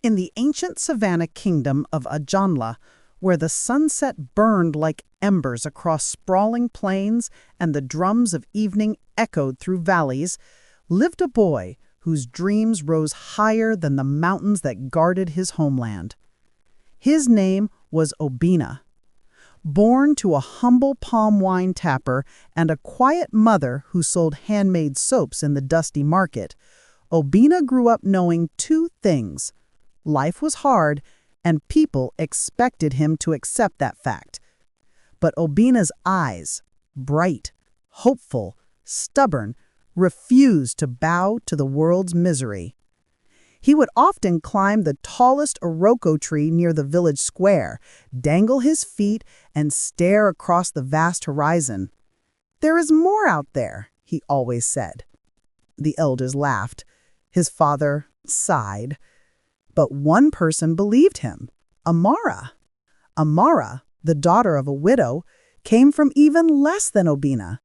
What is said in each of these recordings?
In the ancient savanna kingdom of Ajanla, where the sunset burned like embers across sprawling plains and the drums of evening echoed through valleys, lived a boy whose dreams rose higher than the mountains that guarded his homeland. His name was Obina. Born to a humble palm wine tapper and a quiet mother who sold handmade soaps in the dusty market, Obina grew up knowing two things. Life was hard, and people expected him to accept that fact. But Obina's eyes, bright, hopeful, stubborn, refused to bow to the world's misery. He would often climb the tallest Iroko tree near the village square, dangle his feet, and stare across the vast horizon. "There is more out there," he always said. The elders laughed. His father sighed. But one person believed him, Amara. Amara, the daughter of a widow, came from even less than Obina.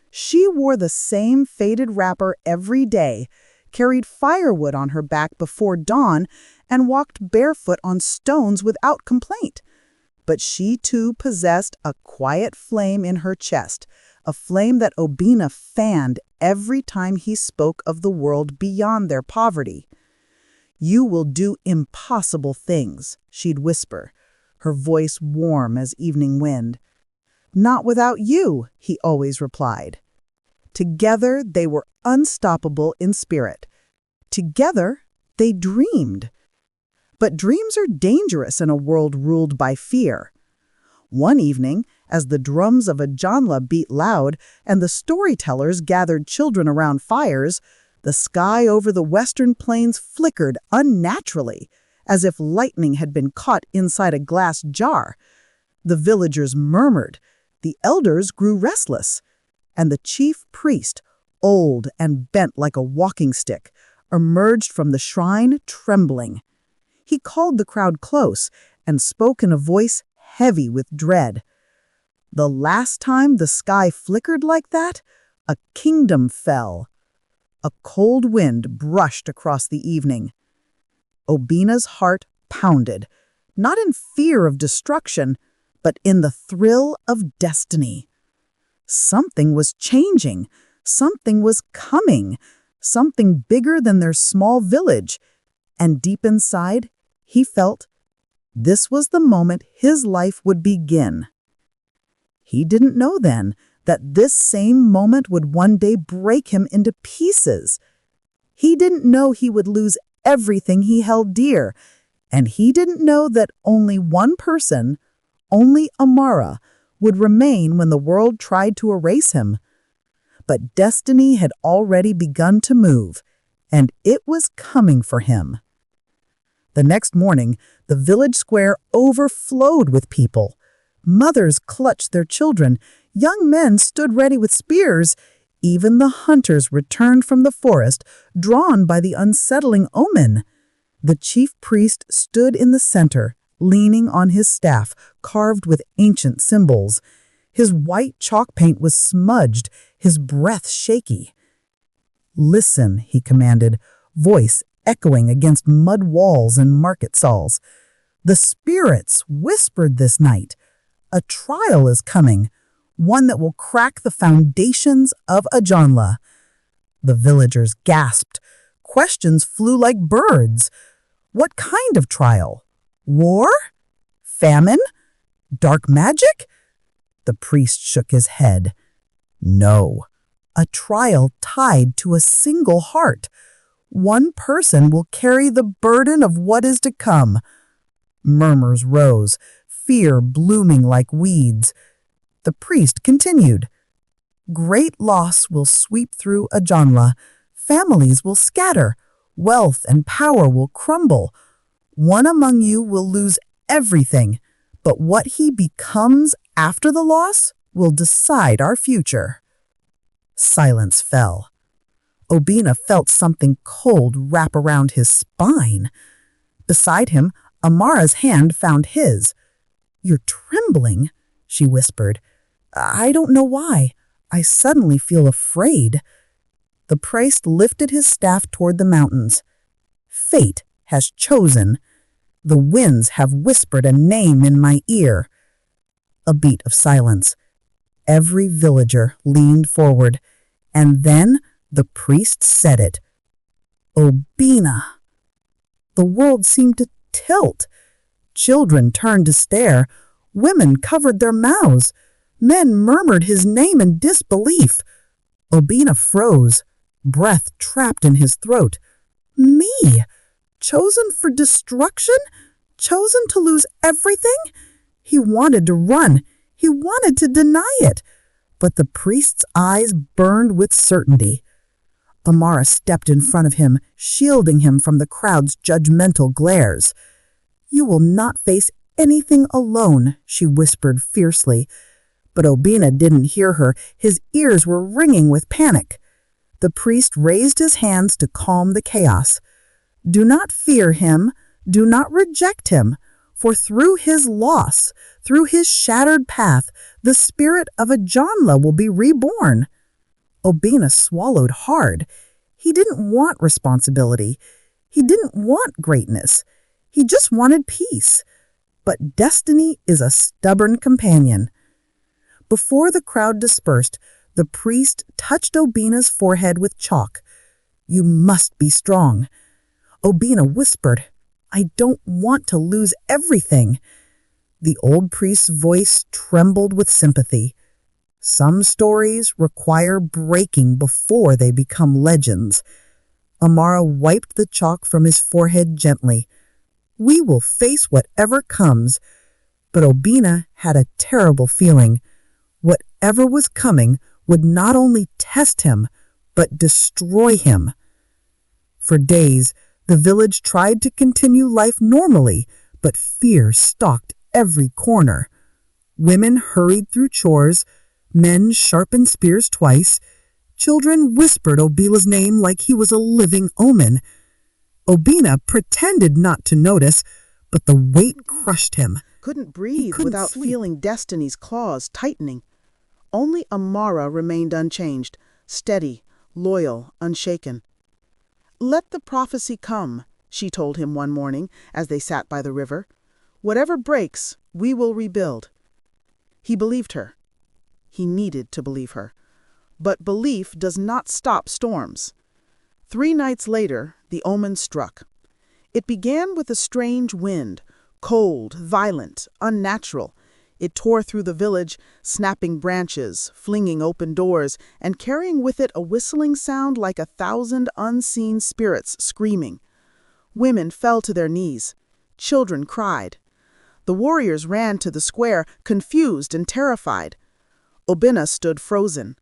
She wore the same faded wrapper every day, carried firewood on her back before dawn, and walked barefoot on stones without complaint. But she too possessed a quiet flame in her chest, a flame that Obina fanned every time he spoke of the world beyond their poverty. "You will do impossible things," she'd whisper, her voice warm as evening wind. "Not without you," he always replied. Together, they were unstoppable in spirit. Together, they dreamed. But dreams are dangerous in a world ruled by fear. One evening, as the drums of Ajanla beat loud and the storytellers gathered children around fires, the sky over the western plains flickered unnaturally, as if lightning had been caught inside a glass jar. The villagers murmured, the elders grew restless, and the chief priest, old and bent like a walking stick, emerged from the shrine trembling. He called the crowd close and spoke in a voice heavy with dread. "The last time the sky flickered like that, a kingdom fell." A cold wind brushed across the evening. Obina's heart pounded, not in fear of destruction, but in the thrill of destiny. Something was changing, something was coming, something bigger than their small village, and deep inside, he felt this was the moment his life would begin. He didn't know then that this same moment would one day break him into pieces. He didn't know he would lose everything he held dear, and he didn't know that only one person, only Amara, would remain when the world tried to erase him. But destiny had already begun to move, and it was coming for him. The next morning, the village square overflowed with people. Mothers clutched their children. Young men stood ready with spears. Even the hunters returned from the forest, drawn by the unsettling omen. The chief priest stood in the center, leaning on his staff, carved with ancient symbols. His white chalk paint was smudged, his breath shaky. "Listen," he commanded, voice echoing against mud walls and market stalls. "The spirits whispered this night. A trial is coming, one that will crack the foundations of Ajanla." The villagers gasped. Questions flew like birds. What kind of trial? War? Famine? Dark magic? The priest shook his head. No, a trial tied to a single heart. One person will carry the burden of what is to come. Murmurs rose, fear blooming like weeds. The priest continued. Great loss will sweep through Ajanla. Families will scatter. Wealth and power will crumble. One among you will lose everything, but what he becomes after the loss will decide our future. Silence fell. Obina felt something cold wrap around his spine. Beside him, Amara's hand found his. You're trembling, she whispered. I don't know why. I suddenly feel afraid. The priest lifted his staff toward the mountains. Fate has chosen. The winds have whispered a name in my ear. A beat of silence. Every villager leaned forward, and then the priest said it. Obina. The world seemed to tilt. Children turned to stare. Women covered their mouths. Men murmured his name in disbelief. Obina froze, breath trapped in his throat. Me? Chosen for destruction? Chosen to lose everything? He wanted to run. He wanted to deny it. But the priest's eyes burned with certainty. Amara stepped in front of him, shielding him from the crowd's judgmental glares. You will not face anything alone, she whispered fiercely. But Obina didn't hear her. His ears were ringing with panic. The priest raised his hands to calm the chaos. Do not fear him. Do not reject him. For through his loss, through his shattered path, the spirit of Ajanla will be reborn. Obina swallowed hard. He didn't want responsibility. He didn't want greatness. He just wanted peace. But destiny is a stubborn companion. Before the crowd dispersed, the priest touched Obina's forehead with chalk. You must be strong. Obina whispered, I don't want to lose everything. The old priest's voice trembled with sympathy. Some stories require breaking before they become legends. Amara wiped the chalk from his forehead gently. We will face whatever comes. But Obina had a terrible feeling. Whatever was coming would not only test him, but destroy him. For days, the village tried to continue life normally, but fear stalked every corner. Women hurried through chores, men sharpened spears twice, children whispered Obila's name like he was a living omen. Obina pretended not to notice, but the weight crushed him. Couldn't breathe without feeling destiny's claws tightening. Only Amara remained unchanged, steady, loyal, unshaken. Let the prophecy come, she told him one morning as they sat by the river. Whatever breaks, we will rebuild. He believed her. He needed to believe her. But belief does not stop storms. 3 nights later, the omen struck. It began with a strange wind, cold, violent, unnatural. It tore through the village, snapping branches, flinging open doors, and carrying with it a whistling sound like 1,000 unseen spirits screaming. Women fell to their knees. Children cried. The warriors ran to the square, confused and terrified. Obina stood frozen.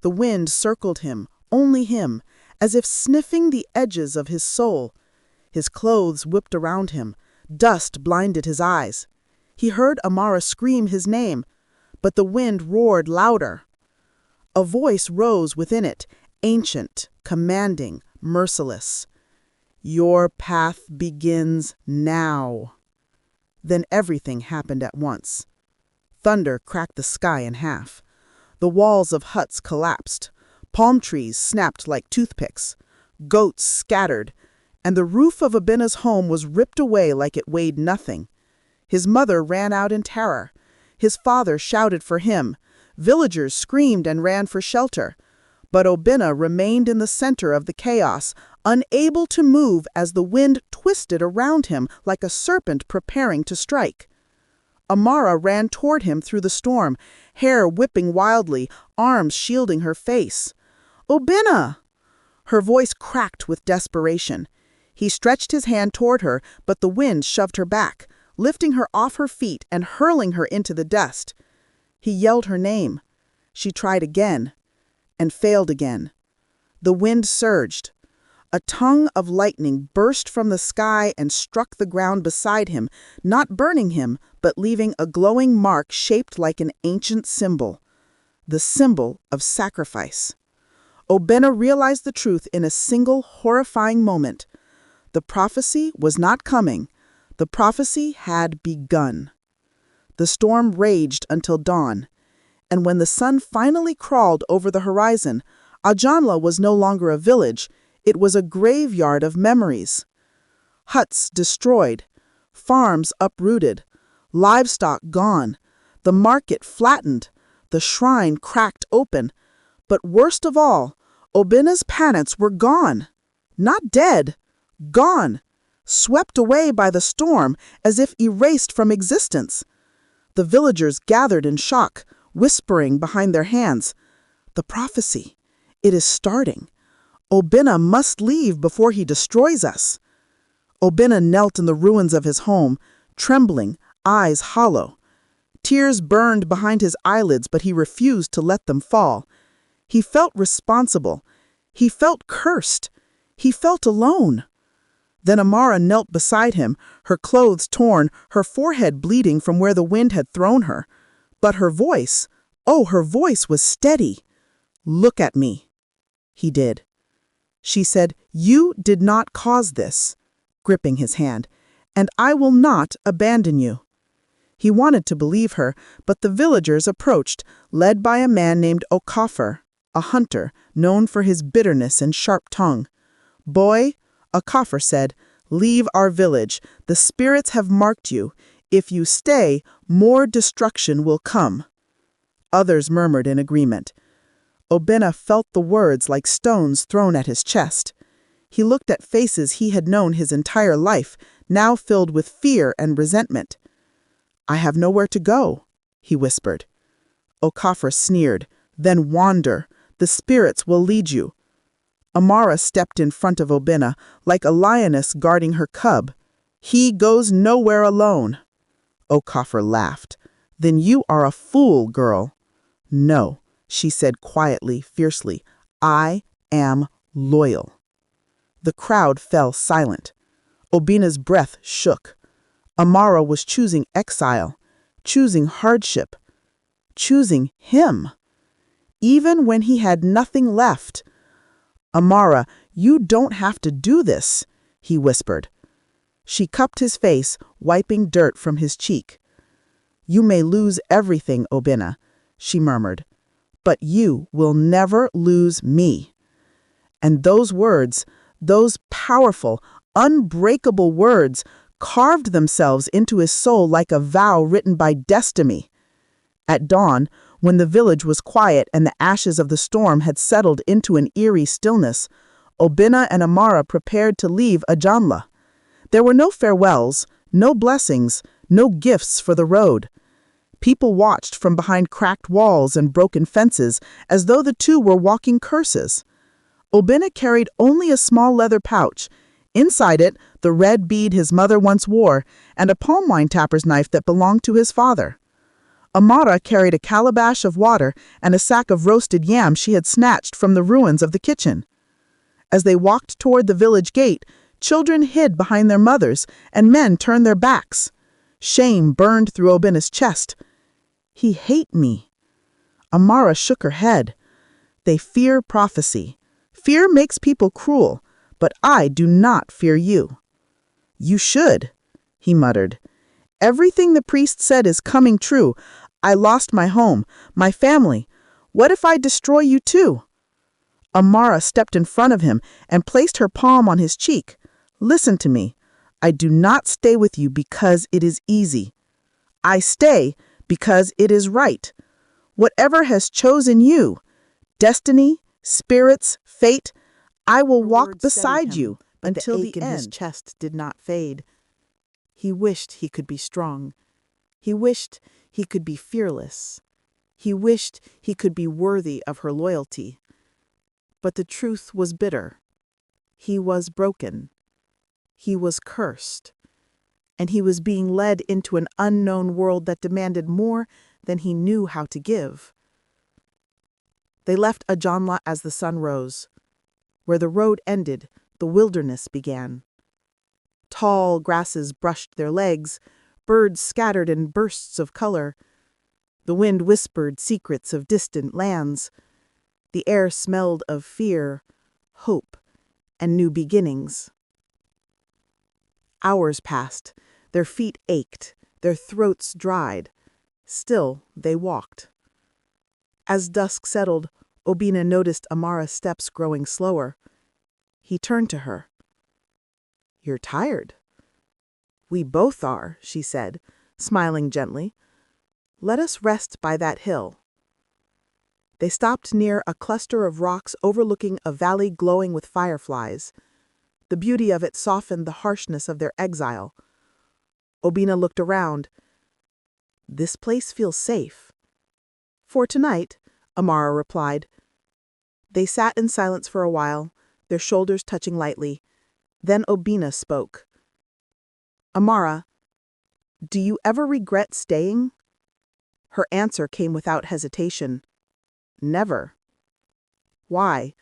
The wind circled him, only him, as if sniffing the edges of his soul. His clothes whipped around him. Dust blinded his eyes. He heard Amara scream his name, but the wind roared louder. A voice rose within it, ancient, commanding, merciless. Your path begins now. Then everything happened at once. Thunder cracked the sky in half. The walls of huts collapsed. Palm trees snapped like toothpicks. Goats scattered, and the roof of Obina's home was ripped away like it weighed nothing. His mother ran out in terror. His father shouted for him. Villagers screamed and ran for shelter. But Obina remained in the center of the chaos, unable to move as the wind twisted around him like a serpent preparing to strike. Amara ran toward him through the storm, hair whipping wildly, arms shielding her face. Obina! Her voice cracked with desperation. He stretched his hand toward her, but the wind shoved her back, lifting her off her feet and hurling her into the dust. He yelled her name. She tried again, and failed again. The wind surged. A tongue of lightning burst from the sky and struck the ground beside him, not burning him, but leaving a glowing mark shaped like an ancient symbol. The symbol of sacrifice. Obina realized the truth in a single horrifying moment. The prophecy was not coming. The prophecy had begun. The storm raged until dawn, and when the sun finally crawled over the horizon, Ajanla was no longer a village, it was a graveyard of memories. Huts destroyed, farms uprooted, livestock gone, the market flattened, the shrine cracked open. But worst of all, Obina's parents were gone. Not dead, gone, swept away by the storm as if erased from existence. The villagers gathered in shock, whispering behind their hands, "The prophecy, it is starting. Obina must leave before he destroys us." Obina knelt in the ruins of his home, trembling, eyes hollow. Tears burned behind his eyelids, but he refused to let them fall. He felt responsible. He felt cursed. He felt alone. Then Amara knelt beside him, her clothes torn, her forehead bleeding from where the wind had thrown her. But her voice, oh, her voice was steady. "Look at me." He did. She said, "You did not cause this," gripping his hand, "and I will not abandon you." He wanted to believe her, but the villagers approached, led by a man named Okafor, a hunter known for his bitterness and sharp tongue. "Boy," Okafor said, "leave our village. The spirits have marked you. If you stay, more destruction will come." Others murmured in agreement. Obina felt the words like stones thrown at his chest. He looked at faces he had known his entire life, now filled with fear and resentment. "I have nowhere to go," he whispered. Okafor sneered. "Then wander. The spirits will lead you." Amara stepped in front of Obina, like a lioness guarding her cub. "He goes nowhere alone." Okafor laughed. "Then you are a fool, girl." "No," she said quietly, fiercely. "I am loyal." The crowd fell silent. Obina's breath shook. Amara was choosing exile, choosing hardship, choosing him, even when he had nothing left. "Amara, you don't have to do this," he whispered. She cupped his face, wiping dirt from his cheek. "You may lose everything, Obina," she murmured, "but you will never lose me." And those words, those powerful, unbreakable words, carved themselves into his soul like a vow written by destiny. At dawn, when the village was quiet and the ashes of the storm had settled into an eerie stillness, Obina and Amara prepared to leave Ajanla. There were no farewells, no blessings, no gifts for the road. People watched from behind cracked walls and broken fences as though the two were walking curses. Obina carried only a small leather pouch. Inside it, the red bead his mother once wore, and a palm wine tapper's knife that belonged to his father. Amara carried a calabash of water and a sack of roasted yam she had snatched from the ruins of the kitchen. As they walked toward the village gate, children hid behind their mothers and men turned their backs. Shame burned through Obina's chest. "He hate me." Amara shook her head. "They fear prophecy. Fear makes people cruel, but I do not fear you." "You should," he muttered. "Everything the priest said is coming true. I lost my home, my family. What if I destroy you too?" Amara stepped in front of him and placed her palm on his cheek. "Listen to me. I do not stay with you because it is easy. I stay because it is right. Whatever has chosen you, destiny, spirits, fate, I will walk beside you until the end." His chest did not fade. He wished he could be strong. He wished he could be fearless. He wished he could be worthy of her loyalty. But the truth was bitter. He was broken. He was cursed. And he was being led into an unknown world that demanded more than he knew how to give. They left Ajanla as the sun rose. Where the road ended, the wilderness began. Tall grasses brushed their legs, birds scattered in bursts of color. The wind whispered secrets of distant lands. The air smelled of fear, hope, and new beginnings. Hours passed. Their feet ached, their throats dried. Still, they walked. As dusk settled, Obina noticed Amara's steps growing slower. He turned to her. "You're tired. We both are, she said, smiling gently. Let us rest by that hill. They stopped near a cluster of rocks overlooking a valley glowing with fireflies. The beauty of it softened the harshness of their exile. Obina looked around. This place feels safe. For tonight, Amara replied. They sat in silence for a while, their shoulders touching lightly. Then Obina spoke. Amara, do you ever regret staying? Her answer came without hesitation. Never. Why?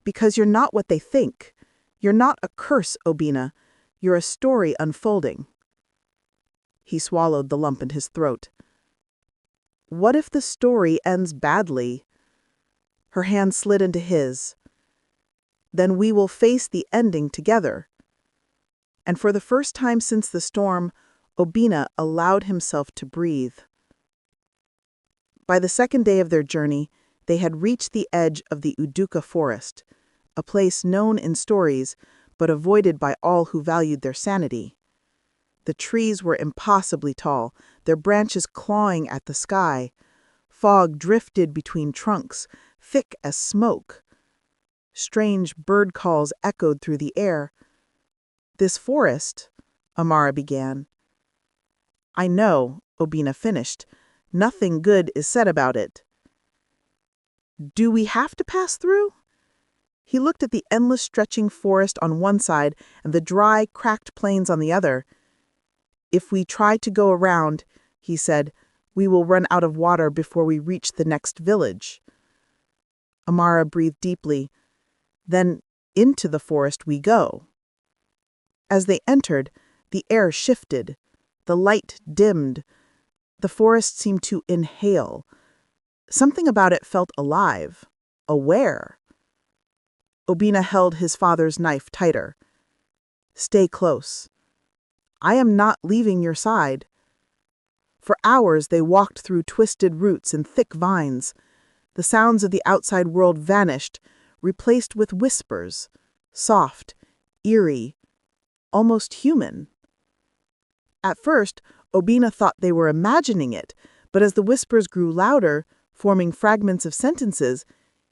Because you're not what they think. You're not a curse, Obina. You're a story unfolding. He swallowed the lump in his throat. What if the story ends badly? Her hand slid into his. Then we will face the ending together. And for the first time since the storm, Obina allowed himself to breathe. By the second day of their journey, they had reached the edge of the Uduka forest, a place known in stories, but avoided by all who valued their sanity. The trees were impossibly tall, their branches clawing at the sky. Fog drifted between trunks, thick as smoke. Strange bird calls echoed through the air. This forest, Amara began. I know, Obina finished. Nothing good is said about it. Do we have to pass through? He looked at the endless stretching forest on one side and the dry, cracked plains on the other. If we try to go around, he said, we will run out of water before we reach the next village. Amara breathed deeply. Then into the forest we go. As they entered, the air shifted. The light dimmed. The forest seemed to inhale. Something about it felt alive, aware. Obina held his father's knife tighter. Stay close. I am not leaving your side. For hours they walked through twisted roots and thick vines. The sounds of the outside world vanished, replaced with whispers, soft, eerie, almost human. At first, Obina thought they were imagining it, but as the whispers grew louder, forming fragments of sentences,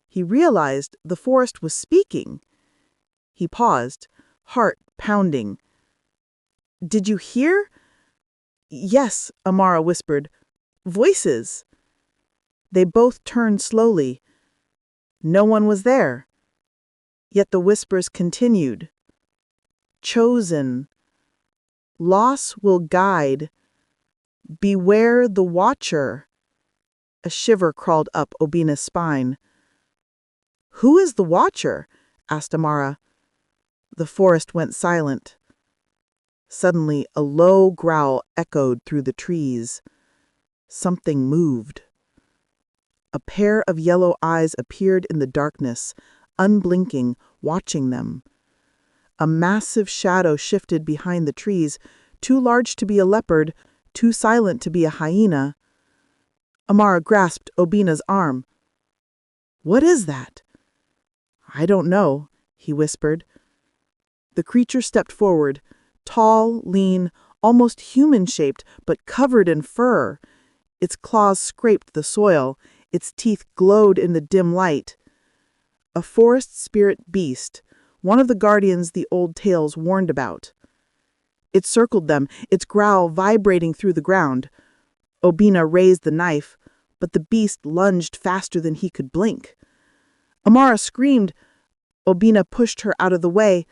he realized the forest was speaking. He paused, heart pounding. Did you hear? Yes, Amara whispered. Voices. They both turned slowly. No one was there. Yet the whispers continued. Chosen. Loss will guide. Beware the watcher. A shiver crawled up Obina's spine. Who is the watcher? Asked Amara. The forest went silent. Suddenly, a low growl echoed through the trees. Something moved. A pair of yellow eyes appeared in the darkness, unblinking, watching them. A massive shadow shifted behind the trees, too large to be a leopard, too silent to be a hyena. Amara grasped Obina's arm. What is that? I don't know, he whispered. The creature stepped forward, tall, lean, almost human-shaped, but covered in fur. Its claws scraped the soil, its teeth glowed in the dim light. A forest spirit beast, one of the guardians the old tales warned about. It circled them, its growl vibrating through the ground. Obina raised the knife, but the beast lunged faster than he could blink. Amara screamed. Obina pushed her out of the way.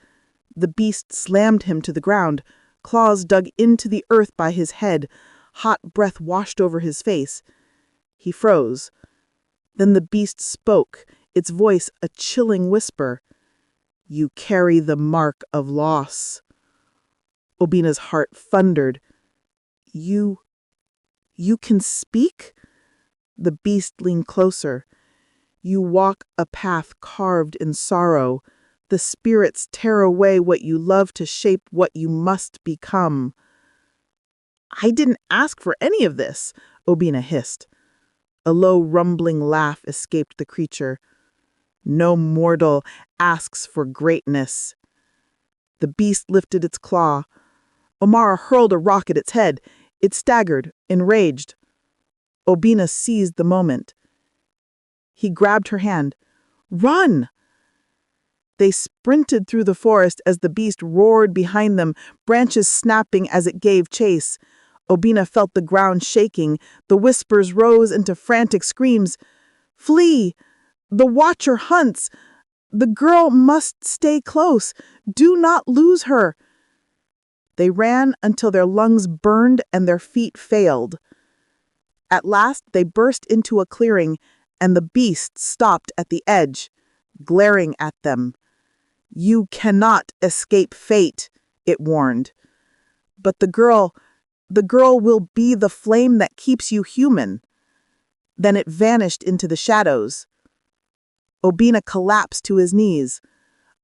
The beast slammed him to the ground. Claws dug into the earth by his head. Hot breath washed over his face. He froze. Then the beast spoke, its voice a chilling whisper. You carry the mark of loss. Obina's heart thundered. You can speak? The beast leaned closer. You walk a path carved in sorrow. The spirits tear away what you love to shape what you must become. I didn't ask for any of this, Obina hissed. A low rumbling laugh escaped the creature. No mortal asks for greatness. The beast lifted its claw. Amara hurled a rock at its head. It staggered, enraged. Obina seized the moment. He grabbed her hand. Run! They sprinted through the forest as the beast roared behind them, branches snapping as it gave chase. Obina felt the ground shaking. The whispers rose into frantic screams. Flee! The Watcher hunts! The girl must stay close. Do not lose her. They ran until their lungs burned and their feet failed. At last they burst into a clearing, and the beast stopped at the edge, glaring at them. You cannot escape fate, it warned. But the girl will be the flame that keeps you human. Then it vanished into the shadows. Obina collapsed to his knees.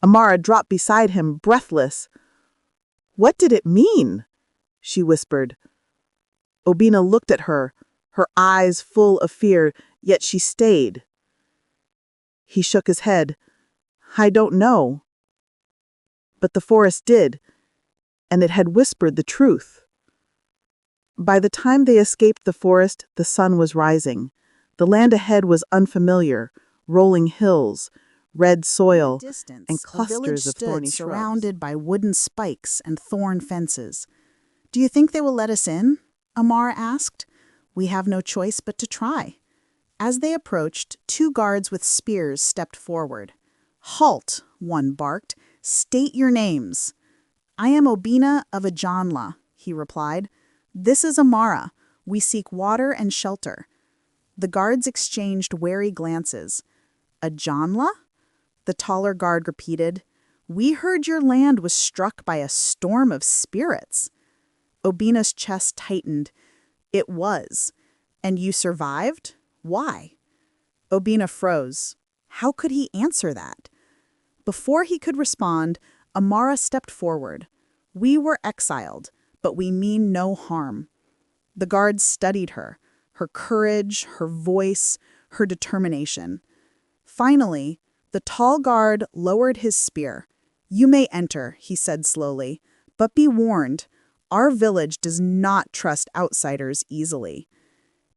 Amara dropped beside him, breathless. What did it mean? She whispered. Obina looked at her, her eyes full of fear, yet she stayed. He shook his head. I don't know. But the forest did, and it had whispered the truth. By the time they escaped the forest, the sun was rising. The land ahead was unfamiliar, rolling hills, red soil, and clusters of thorny shrubs. Surrounded by wooden spikes and thorn fences. Do you think they will let us in? Amara asked. We have no choice but to try. As they approached, 2 guards with spears stepped forward. Halt, one barked. State your names. I am Obina of Ajanla, he replied. This is Amara. We seek water and shelter. The guards exchanged wary glances. Ajanla? The taller guard repeated. We heard your land was struck by a storm of spirits. Obina's chest tightened. It was. And you survived? Why? Obina froze. How could he answer that? Before he could respond, Amara stepped forward. We were exiled, but we mean no harm. The guards studied her courage, her voice, her determination. Finally, the tall guard lowered his spear. You may enter, he said slowly, but be warned, our village does not trust outsiders easily.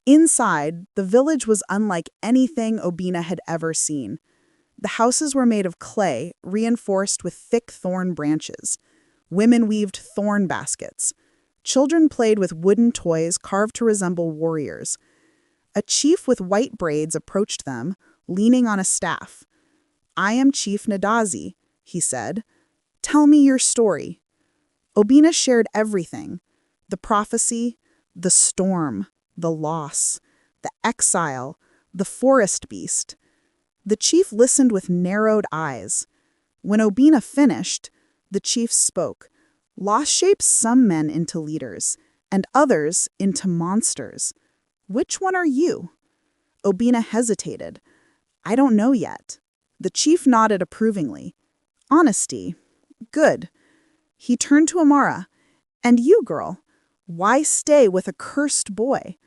Inside, the village was unlike anything Obina had ever seen. The houses were made of clay, reinforced with thick thorn branches. Women weaved thorn baskets. Children played with wooden toys carved to resemble warriors. A chief with white braids approached them, leaning on a staff. I am Chief Nadazi, he said. Tell me your story. Obina shared everything. The prophecy, the storm, the loss, the exile, the forest beast. The chief listened with narrowed eyes. When Obina finished, the chief spoke. Loss shapes some men into leaders, and others into monsters. Which one are you? Obina hesitated. I don't know yet. The chief nodded approvingly. Honesty. Good. He turned to Amara. And you, girl, why stay with a cursed boy?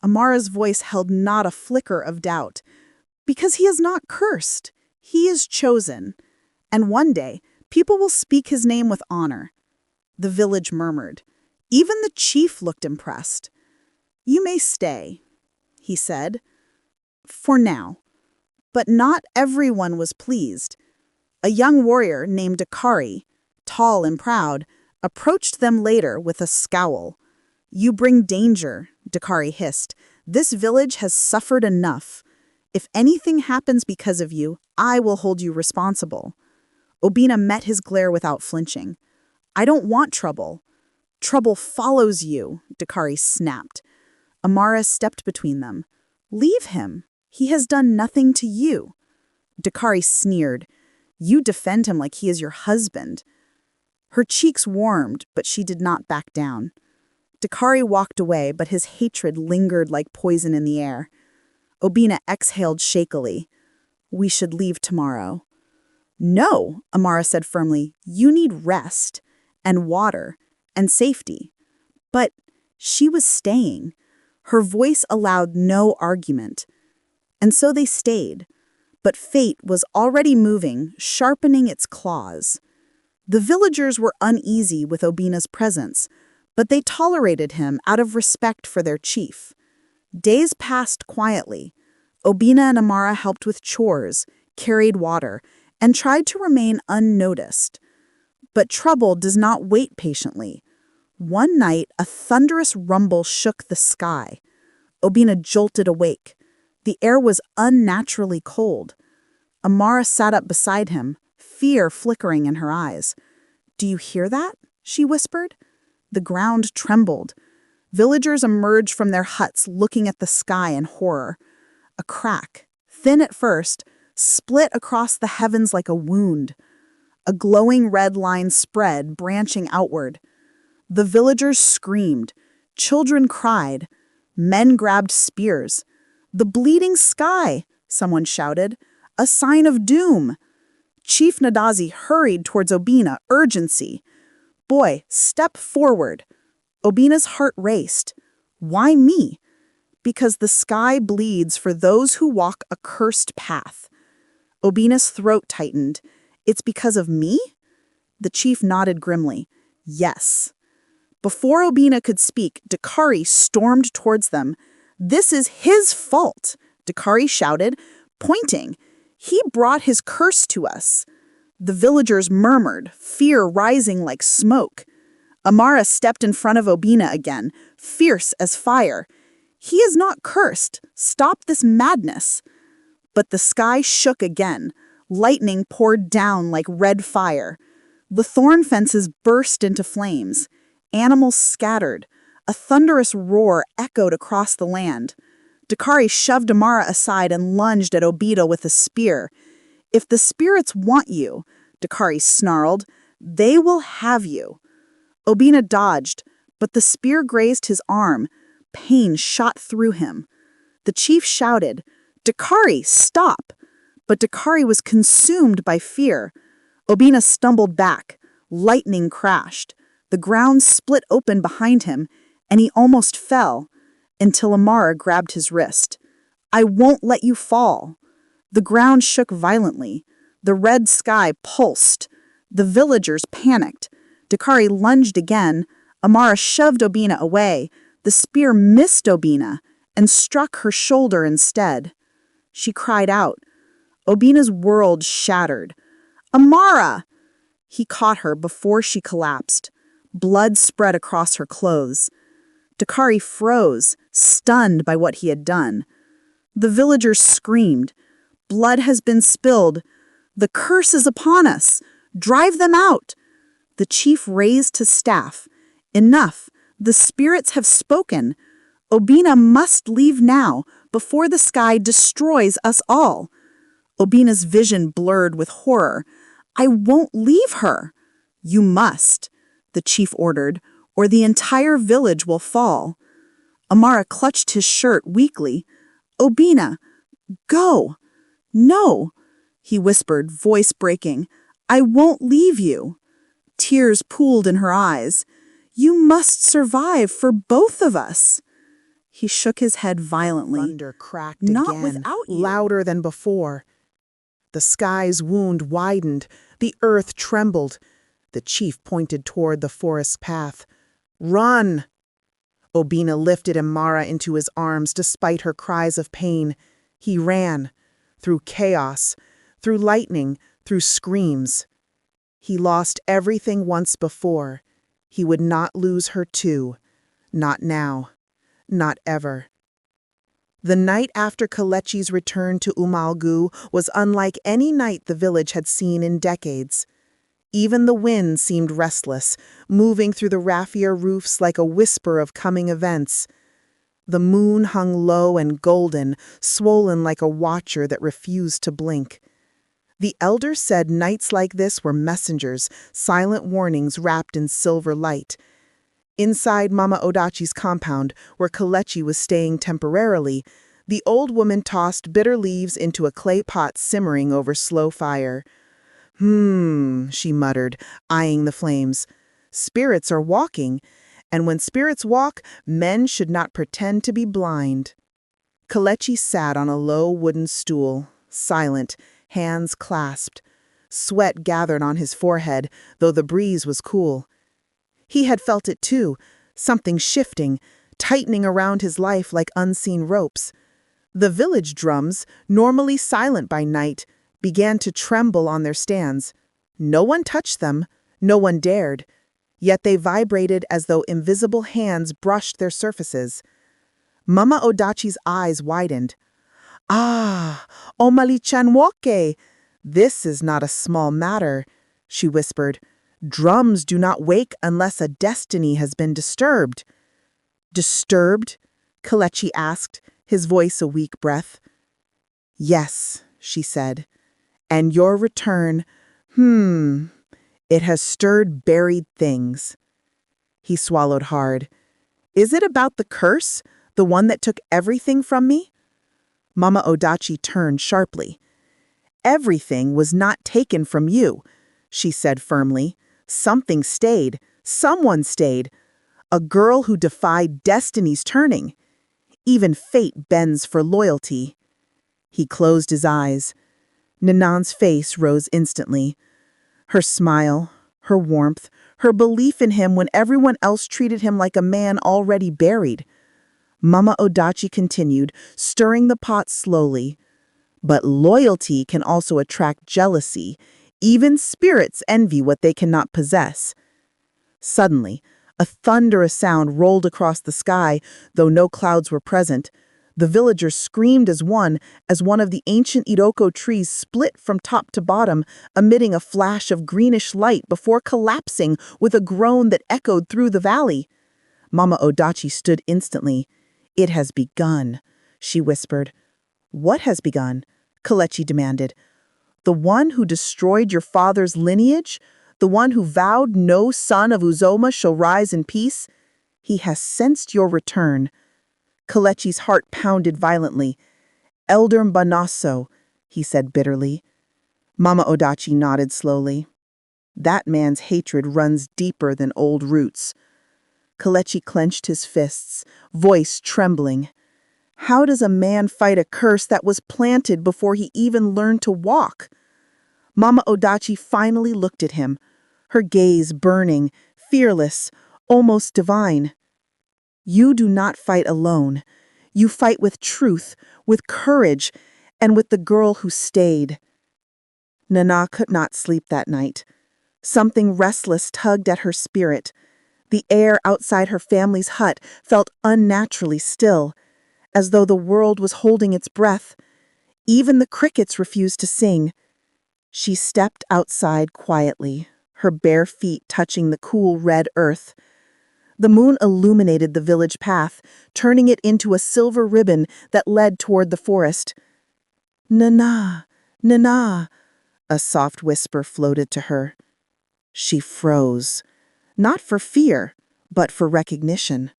Amara's voice held not a flicker of doubt. Because he is not cursed. He is chosen. And one day, people will speak his name with honor. The village murmured. Even the chief looked impressed. You may stay, he said. For now. But not everyone was pleased. A young warrior named Dakari, tall and proud, approached them later with a scowl. You bring danger, Dakari hissed. This village has suffered enough. If anything happens because of you, I will hold you responsible. Obina met his glare without flinching. I don't want trouble. Trouble follows you, Dakari snapped. Amara stepped between them. Leave him. He has done nothing to you. Dakari sneered. You defend him like he is your husband. Her cheeks warmed, but she did not back down. Dakari walked away, but his hatred lingered like poison in the air. Obina exhaled shakily. We should leave tomorrow. No, Amara said firmly. You need rest, and water, and safety. But she was staying. Her voice allowed no argument. And so they stayed. But fate was already moving, sharpening its claws. The villagers were uneasy with Obina's presence, but they tolerated him out of respect for their chief. Days passed quietly. Obina and Amara helped with chores, carried water, and tried to remain unnoticed. But trouble does not wait patiently. One night, a thunderous rumble shook the sky. Obina jolted awake. The air was unnaturally cold. Amara sat up beside him, fear flickering in her eyes. "Do you hear that?" she whispered. The ground trembled. Villagers emerged from their huts looking at the sky in horror. A crack, thin at first, split across the heavens like a wound. A glowing red line spread, branching outward. The villagers screamed. Children cried. Men grabbed spears. "The bleeding sky!" someone shouted. "A sign of doom!" Chief Nadazi hurried towards Obina, urgency. "Boy, step forward." Obina's heart raced. "Why me?" "Because the sky bleeds for those who walk a cursed path." Obina's throat tightened. "It's because of me?" The chief nodded grimly. "Yes." Before Obina could speak, Dakari stormed towards them. "This is his fault," Dakari shouted, pointing. "He brought his curse to us." The villagers murmured, fear rising like smoke. Amara stepped in front of Obina again, fierce as fire. "He is not cursed. Stop this madness." But the sky shook again. Lightning poured down like red fire. The thorn fences burst into flames. Animals scattered. A thunderous roar echoed across the land. Dakari shoved Amara aside and lunged at Obina with a spear. "If the spirits want you," Dakari snarled, "they will have you." Obina dodged, but the spear grazed his arm. Pain shot through him. The chief shouted, "Dakari, stop!" But Dakari was consumed by fear. Obina stumbled back. Lightning crashed. The ground split open behind him, and he almost fell, until Amara grabbed his wrist. "I won't let you fall." The ground shook violently. The red sky pulsed. The villagers panicked. Dakari lunged again. Amara shoved Obina away. The spear missed Obina and struck her shoulder instead. She cried out. Obina's world shattered. "Amara!" He caught her before she collapsed. Blood spread across her clothes. Dakari froze, stunned by what he had done. The villagers screamed. "Blood has been spilled. The curse is upon us. Drive them out." The chief raised his staff. "Enough. The spirits have spoken. Obina must leave now, before the sky destroys us all." Obina's vision blurred with horror. "I won't leave her." "You must," the chief ordered, "or the entire village will fall." Amara clutched his shirt weakly. "Obina, go." "No," he whispered, voice breaking. "I won't leave you." Tears pooled in her eyes. "You must survive for both of us." He shook his head violently. Thunder cracked "Not again, without you." louder than before. The sky's wound widened. The earth trembled. The chief pointed toward the forest path. "Run!" Obina lifted Amara into his arms despite her cries of pain. He ran. Through chaos, through lightning, through screams. He lost everything once before. He would not lose her too. Not now. Not ever. The night after Kelechi's return to Umalgu was unlike any night the village had seen in decades. Even the wind seemed restless, moving through the raffia roofs like a whisper of coming events. The moon hung low and golden, swollen like a watcher that refused to blink. The elders said nights like this were messengers, silent warnings wrapped in silver light. Inside Mama Odachi's compound, where Kelechi was staying temporarily, the old woman tossed bitter leaves into a clay pot simmering over slow fire. She muttered, eyeing the flames. "Spirits are walking, and when spirits walk, men should not pretend to be blind." Kelechi sat on a low wooden stool, silent, hands clasped. Sweat gathered on his forehead, though the breeze was cool. He had felt it too, something shifting, tightening around his life like unseen ropes. The village drums, normally silent by night, began to tremble on their stands. No one touched them, no one dared, yet they vibrated as though invisible hands brushed their surfaces. Mama Odachi's eyes widened. "Ah, Omalichanwoke! This is not a small matter," she whispered. "Drums do not wake unless a destiny has been disturbed." "Disturbed?" Kelechi asked, his voice a weak breath. "Yes," she said. "And your return, it has stirred buried things." He swallowed hard. "Is it about the curse, the one that took everything from me?" Mama Odachi turned sharply. "Everything was not taken from you," she said firmly. "Something stayed. Someone stayed. A girl who defied destiny's turning. Even fate bends for loyalty." He closed his eyes. Nanan's face rose instantly. Her smile, her warmth, her belief in him when everyone else treated him like a man already buried. Mama Odachi continued, stirring the pot slowly. "But loyalty can also attract jealousy. Even spirits envy what they cannot possess." Suddenly, a thunderous sound rolled across the sky, though no clouds were present. The villagers screamed as one of the ancient Iroko trees split from top to bottom, emitting a flash of greenish light before collapsing with a groan that echoed through the valley. Mama Odachi stood instantly. "It has begun," she whispered. "What has begun?" Kelechi demanded. "The one who destroyed your father's lineage? The one who vowed no son of Uzoma shall rise in peace? He has sensed your return." Kelechi's heart pounded violently. "Elder Mbanaso," he said bitterly. Mama Odachi nodded slowly. "That man's hatred runs deeper than old roots." Kelechi clenched his fists, voice trembling. How does a man fight a curse that was planted before he even learned to walk? Mama Odachi finally looked at him, her gaze burning, fearless, almost divine. "You do not fight alone. You fight with truth, with courage, and with the girl who stayed." Nana could not sleep that night. Something restless tugged at her spirit. The air outside her family's hut felt unnaturally still, as though the world was holding its breath. Even the crickets refused to sing. She stepped outside quietly, her bare feet touching the cool red earth. The moon illuminated the village path, turning it into a silver ribbon that led toward the forest. "Nana, Nana," a soft whisper floated to her. She froze, not for fear, but for recognition.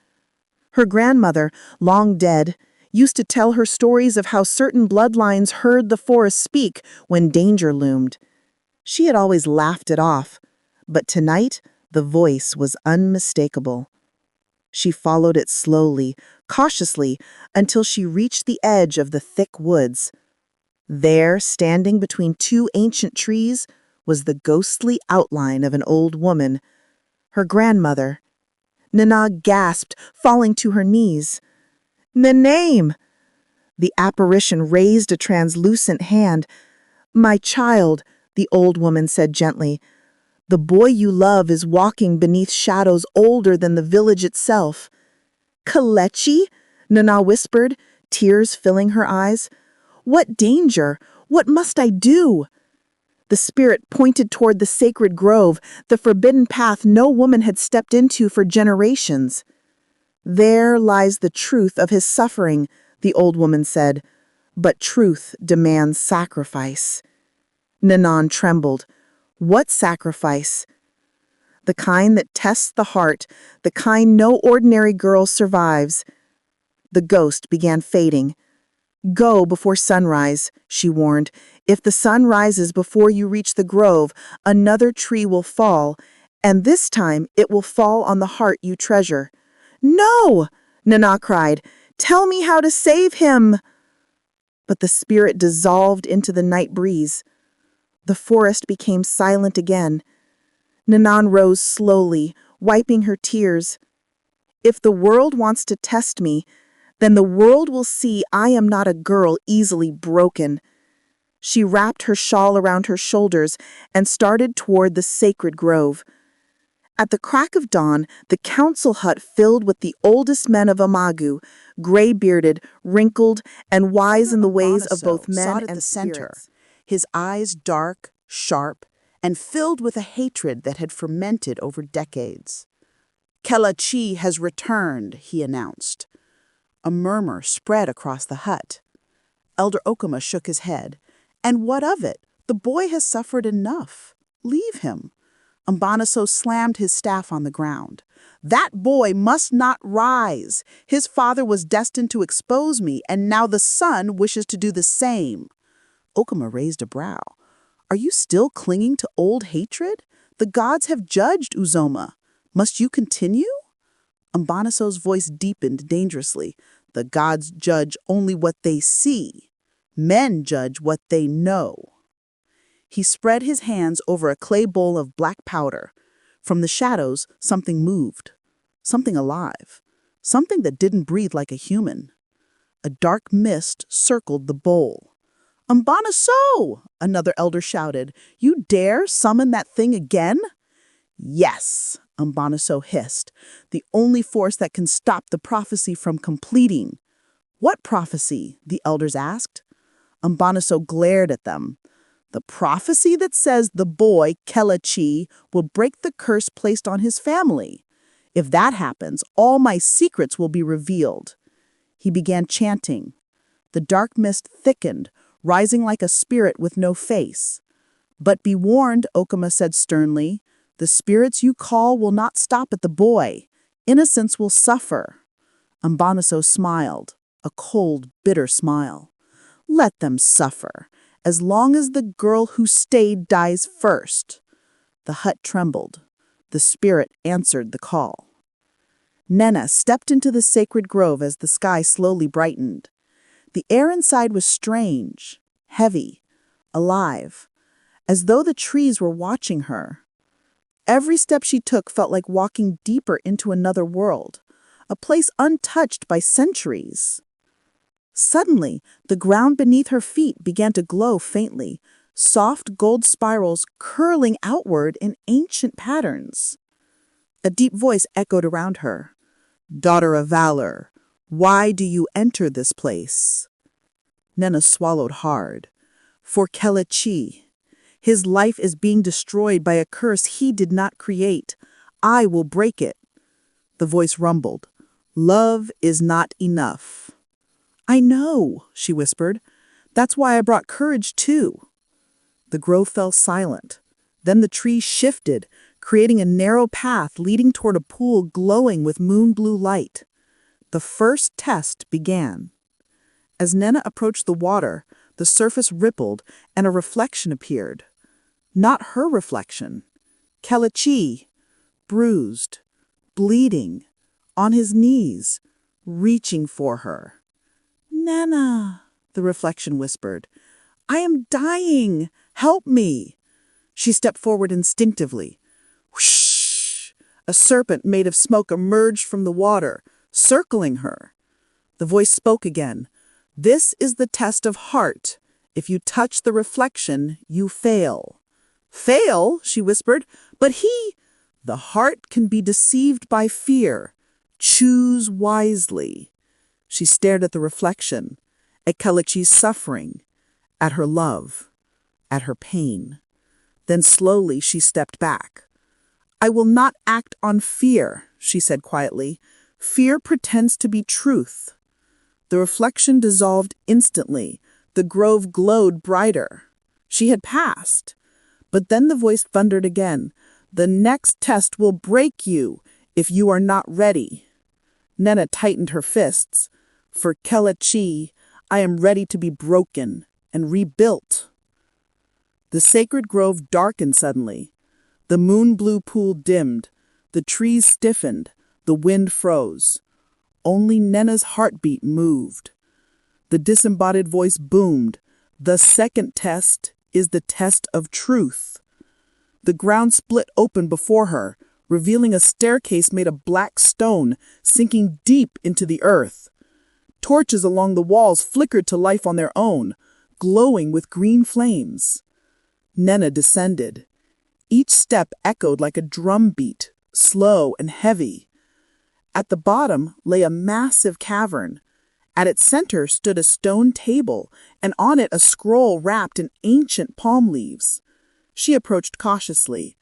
Her grandmother, long dead, used to tell her stories of how certain bloodlines heard the forest speak when danger loomed. She had always laughed it off, but tonight the voice was unmistakable. She followed it slowly, cautiously, until she reached the edge of the thick woods. There, standing between two ancient trees, was the ghostly outline of an old woman, her grandmother. Nana gasped, falling to her knees. "Nanaim!" The apparition raised a translucent hand. "My child," the old woman said gently, "the boy you love is walking beneath shadows older than the village itself." "Kelechi?" Nana whispered, tears filling her eyes. "What danger? What must I do?" The spirit pointed toward the sacred grove, the forbidden path no woman had stepped into for generations. "There lies the truth of his suffering," the old woman said, "but truth demands sacrifice." Nanan trembled. "What sacrifice?" "The kind that tests the heart, the kind no ordinary girl survives." The ghost began fading. "Go before sunrise," she warned. "If the sun rises before you reach the grove, another tree will fall, and this time it will fall on the heart you treasure." "No!" Nana cried. "Tell me how to save him!" But the spirit dissolved into the night breeze. The forest became silent again. Nanan rose slowly, wiping her tears. If the world wants to test me, then the world will see I am not a girl easily broken. She wrapped her shawl around her shoulders and started toward the sacred grove. At the crack of dawn, the council hut filled with the oldest men of Amagu, gray-bearded, wrinkled, and wise in the ways of both men and spirits. His eyes dark, sharp, and filled with a hatred that had fermented over decades. "Kelechi has returned," he announced. A murmur spread across the hut. Elder Okama shook his head. "And what of it? The boy has suffered enough. Leave him." Mbanaso slammed his staff on the ground. "That boy must not rise. His father was destined to expose me, and now the son wishes to do the same." Okama raised a brow. "Are you still clinging to old hatred? The gods have judged Uzoma. Must you continue?" Mbanaso's voice deepened dangerously. "The gods judge only what they see. Men judge what they know." He spread his hands over a clay bowl of black powder. From the shadows, something moved. Something alive. Something that didn't breathe like a human. A dark mist circled the bowl. "Mbanaso!" another elder shouted. "You dare summon that thing again?" "Yes," Mbanaso hissed. "The only force that can stop the prophecy from completing." "What prophecy?" the elders asked. Mbanaso glared at them. "The prophecy that says the boy, Kelechi, will break the curse placed on his family. If that happens, all my secrets will be revealed." He began chanting. The dark mist thickened, rising like a spirit with no face. "But be warned," Okama said sternly. "The spirits you call will not stop at the boy. Innocence will suffer." Mbanaso smiled, a cold, bitter smile. "Let them suffer, as long as the girl who stayed dies first." The hut trembled. The spirit answered the call. Nena stepped into the sacred grove as the sky slowly brightened. The air inside was strange, heavy, alive, as though the trees were watching her. Every step she took felt like walking deeper into another world, a place untouched by centuries. Suddenly, the ground beneath her feet began to glow faintly, soft gold spirals curling outward in ancient patterns. A deep voice echoed around her. "Daughter of valor, why do you enter this place?" Nena swallowed hard. "For Kelechi. His life is being destroyed by a curse he did not create. I will break it." The voice rumbled. "Love is not enough." "I know," she whispered. "That's why I brought courage too." The grove fell silent. Then the trees shifted, creating a narrow path leading toward a pool glowing with moon-blue light. The first test began. As Nena approached the water, the surface rippled and a reflection appeared. Not her reflection. Kelechi, bruised, bleeding, on his knees, reaching for her. "Nana," the reflection whispered. "I am dying. Help me." She stepped forward instinctively. Whoosh! A serpent made of smoke emerged from the water, circling her. The voice spoke again. "This is the test of heart. If you touch the reflection, you fail." "Fail?" she whispered. "But he—" "The heart can be deceived by fear. Choose wisely." She stared at the reflection, at Kelechi's suffering, at her love, at her pain. Then slowly she stepped back. "I will not act on fear," she said quietly. "Fear pretends to be truth." The reflection dissolved instantly. The grove glowed brighter. She had passed. But then the voice thundered again. "The next test will break you if you are not ready." Nena tightened her fists. "For Kelechi, I am ready to be broken and rebuilt." The sacred grove darkened suddenly. The moon-blue pool dimmed. The trees stiffened. The wind froze. Only Nena's heartbeat moved. The disembodied voice boomed. "The second test is the test of truth. The ground split open before her, revealing a staircase made of black stone sinking deep into the earth. Torches along the walls flickered to life on their own, glowing with green flames. Nena descended. Each step echoed like a drum beat, slow and heavy. At the bottom lay a massive cavern. At its center stood a stone table, and on it a scroll wrapped in ancient palm leaves. She approached cautiously.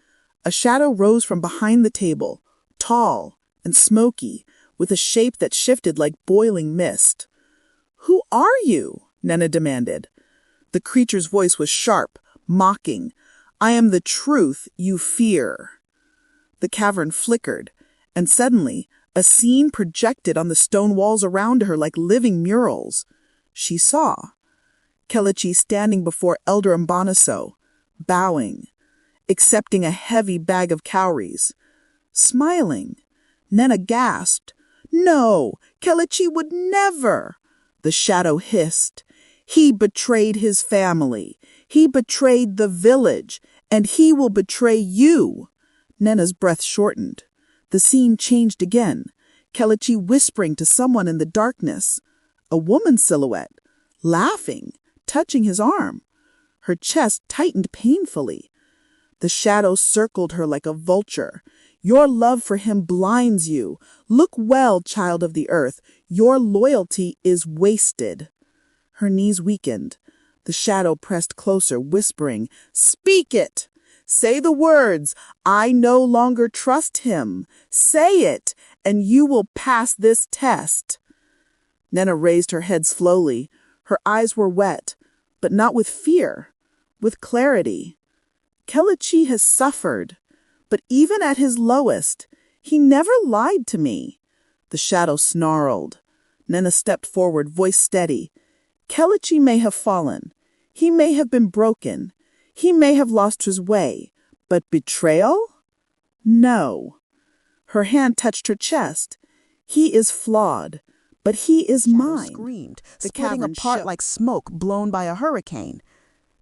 A shadow rose from behind the table, tall and smoky, with a shape that shifted like boiling mist. "Who are you?" Nena demanded. The creature's voice was sharp, mocking. "I am the truth you fear." The cavern flickered, and suddenly a scene projected on the stone walls around her like living murals. She saw Kelechi standing before Elder Mbanaso, bowing, accepting a heavy bag of cowries, smiling. Nena gasped. "No, Kelechi would never!" The shadow hissed. "He betrayed his family. He betrayed the village, and he will betray you." Nena's breath shortened. The scene changed again, Kelechi whispering to someone in the darkness. A woman's silhouette, laughing, touching his arm. Her chest tightened painfully. The shadow circled her like a vulture. "Your love for him blinds you. Look well, child of the earth. Your loyalty is wasted." Her knees weakened. The shadow pressed closer, whispering, "Speak it! Say the words, 'I no longer trust him.' Say it, and you will pass this test." Nena raised her head slowly. Her eyes were wet, but not with fear, with clarity. "Kelechi has suffered, but even at his lowest, he never lied to me." The shadow snarled. Nena stepped forward, voice steady. "Kelechi may have fallen. He may have been broken. He may have lost his way. But betrayal? No." Her hand touched her chest. "He is flawed, but he is mine." Screamed, The splitting cavern apart shook. like smoke blown by a hurricane.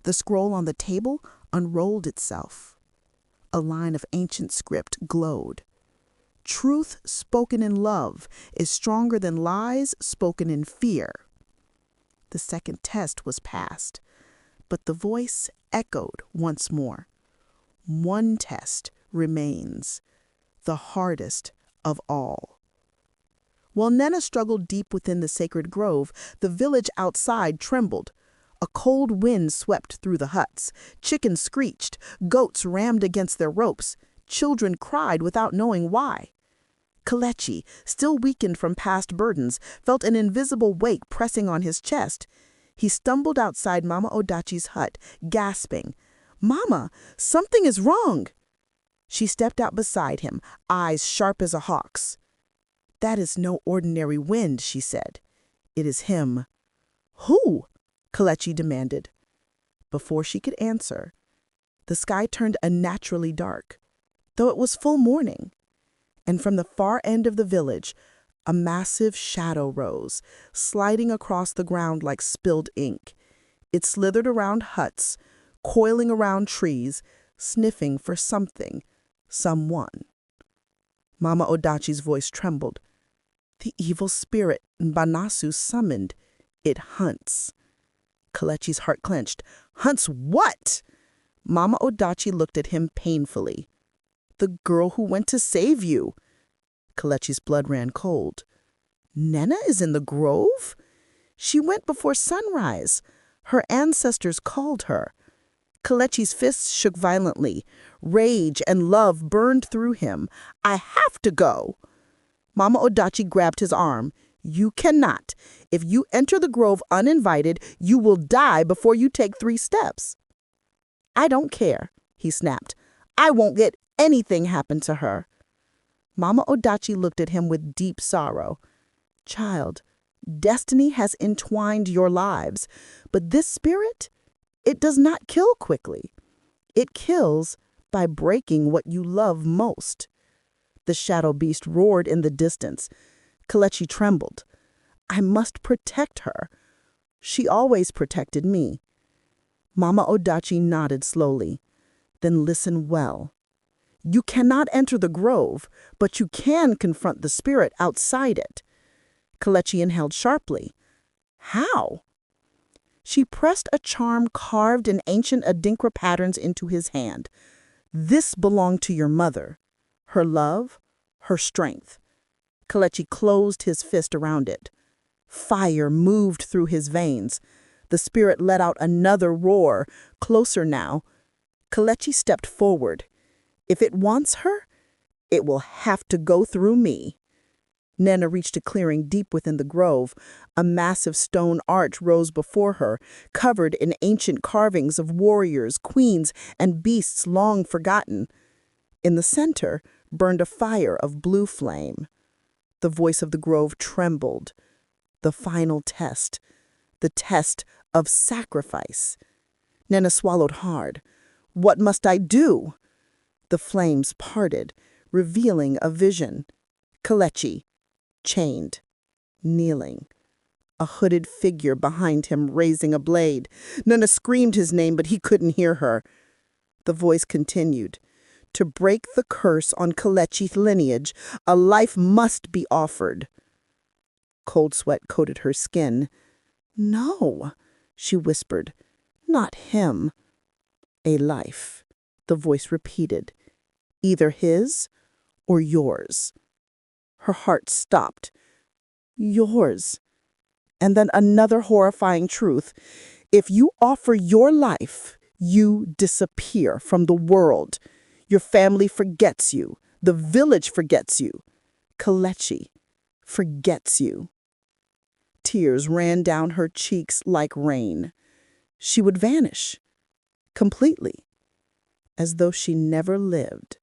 The scroll on the table unrolled itself. A line of ancient script glowed. "Truth spoken in love is stronger than lies spoken in fear." The second test was passed, but the voice echoed once more. "One test remains, the hardest of all." While Nena struggled deep within the sacred grove, the village outside trembled. A cold wind swept through the huts. Chickens screeched. Goats rammed against their ropes. Children cried without knowing why. Kelechi, still weakened from past burdens, felt an invisible weight pressing on his chest. He stumbled outside Mama Odachi's hut, gasping, "Mama, something is wrong." She stepped out beside him, eyes sharp as a hawk's. "That is no ordinary wind," she said. "It is him." "Who?" Kelechi demanded. Before she could answer, the sky turned unnaturally dark, though it was full morning. And from the far end of the village, a massive shadow rose, sliding across the ground like spilled ink. It slithered around huts, coiling around trees, sniffing for something, someone. Mama Odachi's voice trembled. "The evil spirit Mbanasu summoned. It hunts." Kelechi's heart clenched. "Hunts what?" Mama Odachi looked at him painfully. "The girl who went to save you." Kelechi's blood ran cold. "Nena is in the grove?" "She went before sunrise. Her ancestors called her." Kelechi's fists shook violently. Rage and love burned through him. "I have to go." Mama Odachi grabbed his arm. "You cannot. If you enter the grove uninvited, you will die before you take 3 steps." "I don't care," he snapped. "I won't let anything happen to her." Mama Odachi looked at him with deep sorrow. "Child, destiny has entwined your lives, but this spirit, it does not kill quickly. It kills by breaking what you love most." The shadow beast roared in the distance. Kelechi trembled. "I must protect her. She always protected me." Mama Odachi nodded slowly. Then listen well. You cannot enter the grove, but you can confront the spirit outside it. Kelechi inhaled sharply. How? She pressed a charm carved in ancient Adinkra patterns into his hand. This belonged to your mother. Her love, her strength. Kelechi closed his fist around it. Fire moved through his veins. The spirit let out another roar, closer now. Kelechi stepped forward. If it wants her, it will have to go through me. Nena reached a clearing deep within the grove. A massive stone arch rose before her, covered in ancient carvings of warriors, queens, and beasts long forgotten. In the center burned a fire of blue flame. The voice of the grove trembled. The final test. The test of sacrifice. Nena swallowed hard. What must I do? The flames parted, revealing a vision. Kelechi, chained, kneeling. A hooded figure behind him raising a blade. Nena screamed his name, but he couldn't hear her. The voice continued. To break the curse on Kelechi's lineage, a life must be offered. Cold sweat coated her skin. No, she whispered. Not him. A life, the voice repeated. Either his or yours. Her heart stopped. Yours. And then another horrifying truth. If you offer your life, you disappear from the world. Your family forgets you. The village forgets you. Kelechi forgets you. Tears ran down her cheeks like rain. She would vanish. Completely. As though she never lived.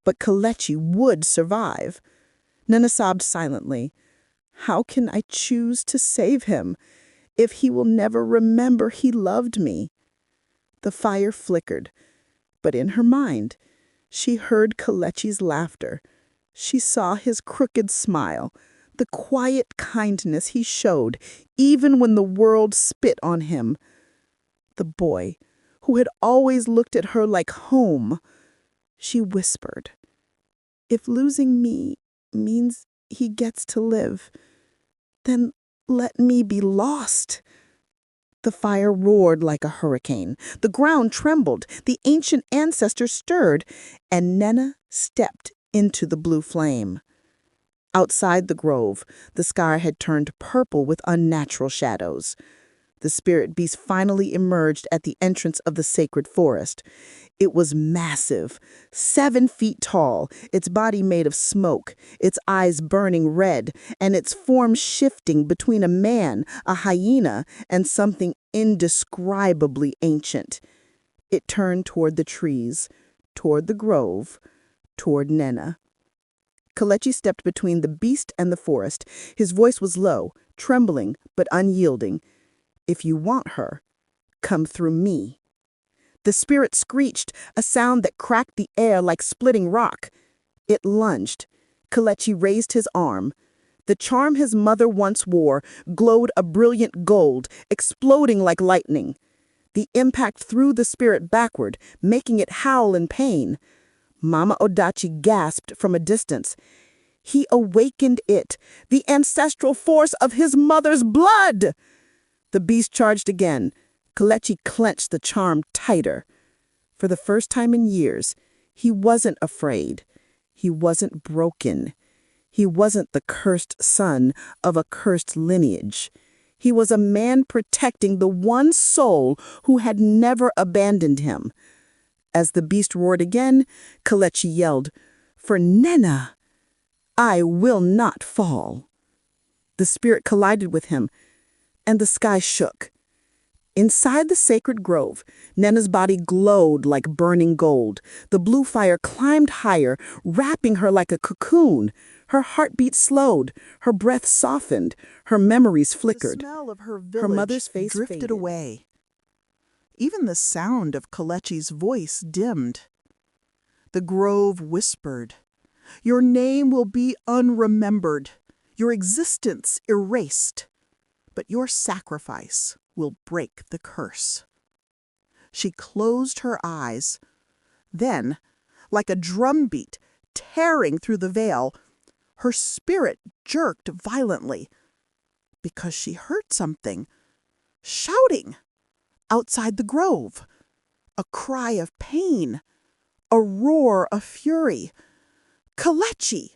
But Kelechi would survive. Nena sobbed silently. How can I choose to save him if he will never remember he loved me? The fire flickered, but in her mind, she heard Kelechi's laughter. She saw his crooked smile, the quiet kindness he showed even when the world spit on him. The boy, who had always looked at her like home, she whispered, if losing me means he gets to live, then let me be lost. The fire roared like a hurricane. The ground trembled. The ancient ancestors stirred, and Nena stepped into the blue flame. Outside the grove, the sky had turned purple with unnatural shadows. The spirit beast finally emerged at the entrance of the sacred forest. It was massive, 7 feet tall, its body made of smoke, its eyes burning red, and its form shifting between a man, a hyena, and something indescribably ancient. It turned toward the trees, toward the grove, toward Nena. Kelechi stepped between the beast and the forest. His voice was low, trembling, but unyielding. If you want her, come through me. The spirit screeched, a sound that cracked the air like splitting rock. It lunged. Kelechi raised his arm. The charm his mother once wore glowed a brilliant gold, exploding like lightning. The impact threw the spirit backward, making it howl in pain. Mama Odachi gasped from a distance. He awakened it, the ancestral force of his mother's blood! The beast charged again. Kelechi clenched the charm tighter. For the first time in years, he wasn't afraid. He wasn't broken. He wasn't the cursed son of a cursed lineage. He was a man protecting the one soul who had never abandoned him. As the beast roared again, Kelechi yelled, "For Nena, I will not fall." The spirit collided with him, and the sky shook. Inside the sacred grove, Nena's body glowed like burning gold. The blue fire climbed higher, wrapping her like a cocoon. Her heartbeat slowed, her breath softened, her memories flickered. The smell of her mother's face drifted faded. away. Even the sound of Kelechi's voice dimmed. The grove whispered, "Your name will be unremembered, your existence erased, but your sacrifice will break the curse." She closed her eyes. Then, like a drumbeat tearing through the veil, her spirit jerked violently because she heard something shouting outside the grove. A cry of pain, a roar of fury. Kelechi!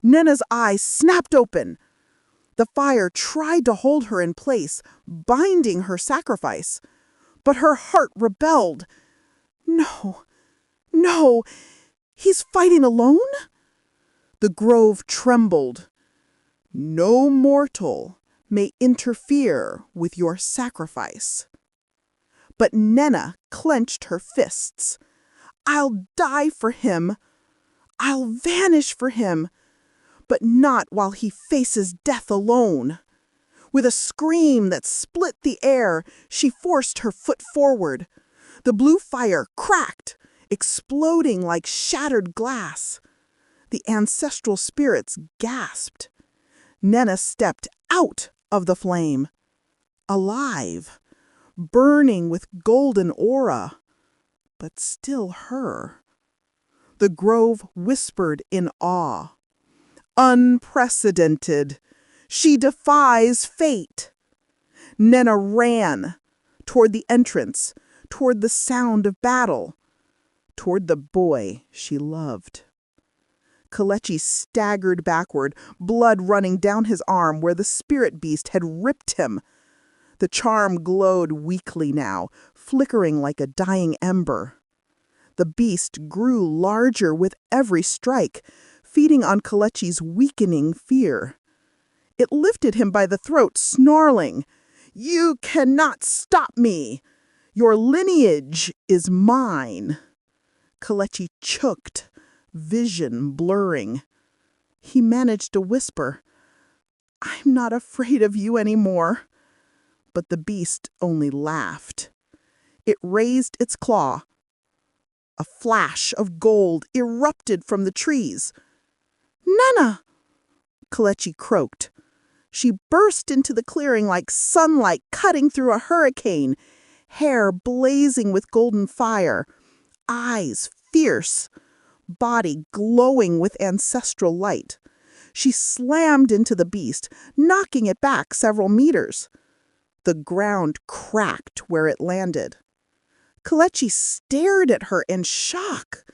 Nena's eyes snapped open. The fire tried to hold her in place, binding her sacrifice. But her heart rebelled. No, no, he's fighting alone? The grove trembled. No mortal may interfere with your sacrifice. But Nena clenched her fists. I'll die for him. I'll vanish for him. But not while he faces death alone. With a scream that split the air, she forced her foot forward. The blue fire cracked, exploding like shattered glass. The ancestral spirits gasped. Nena stepped out of the flame. Alive, burning with golden aura, but still her. The grove whispered in awe. Unprecedented. She defies fate. Nena ran toward the entrance, toward the sound of battle, toward the boy she loved. Kelechi staggered backward, blood running down his arm where the spirit beast had ripped him. The charm glowed weakly now, flickering like a dying ember. The beast grew larger with every strike, feeding on Kelechi's weakening fear. It lifted him by the throat, snarling, "You cannot stop me! Your lineage is mine!" Kelechi choked, vision blurring. He managed to whisper, "I'm not afraid of you anymore." But the beast only laughed. It raised its claw. A flash of gold erupted from the trees. "Nana!" Kelechi croaked. She burst into the clearing like sunlight cutting through a hurricane, hair blazing with golden fire, eyes fierce, body glowing with ancestral light. She slammed into the beast, knocking it back several meters. The ground cracked where it landed. Kelechi stared at her in shock.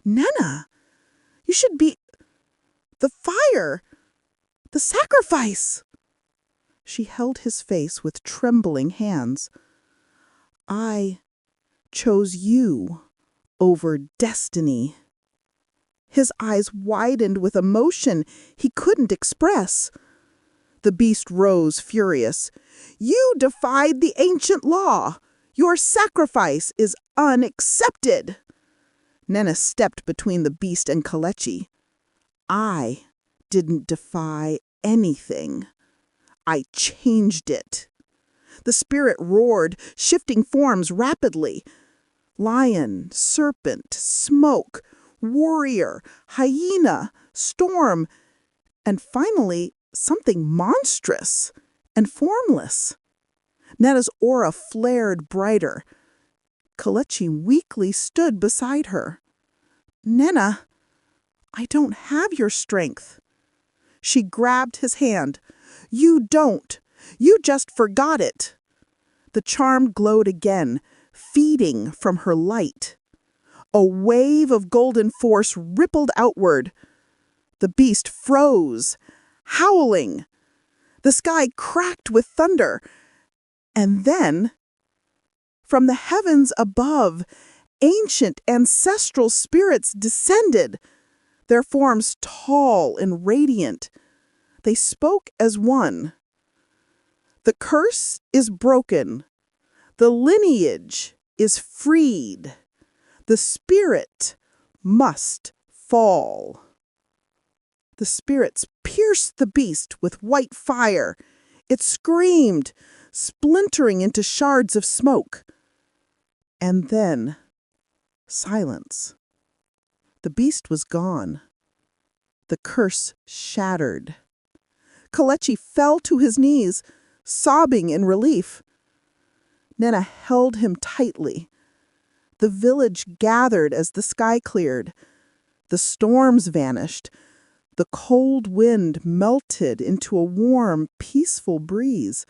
"Nena, you should be... the fire! The sacrifice!" She held his face with trembling hands. "I chose you over destiny." His eyes widened with emotion he couldn't express. The beast rose furious. "You defied the ancient law. Your sacrifice is unaccepted." Nena stepped between the beast and Kelechi. "I didn't defy anything. I changed it." The spirit roared, shifting forms rapidly. Lion, serpent, smoke, warrior, hyena, storm, and finally something monstrous and formless. Nena's aura flared brighter. Kelechi weakly stood beside her. "Nena, I don't have your strength." She grabbed his hand. "You don't. You just forgot it." The charm glowed again, feeding from her light. A wave of golden force rippled outward. The beast froze, howling. The sky cracked with thunder. And then, from the heavens above, ancient ancestral spirits descended, their forms tall and radiant. They spoke as one. "The curse is broken. The lineage is freed. The spirit must fall." The spirits pierced the beast with white fire. It screamed, splintering into shards of smoke. And then, silence. The beast was gone. The curse shattered. Kelechi fell to his knees, sobbing in relief. Nena held him tightly. The village gathered as the sky cleared. The storms vanished. The cold wind melted into a warm, peaceful breeze.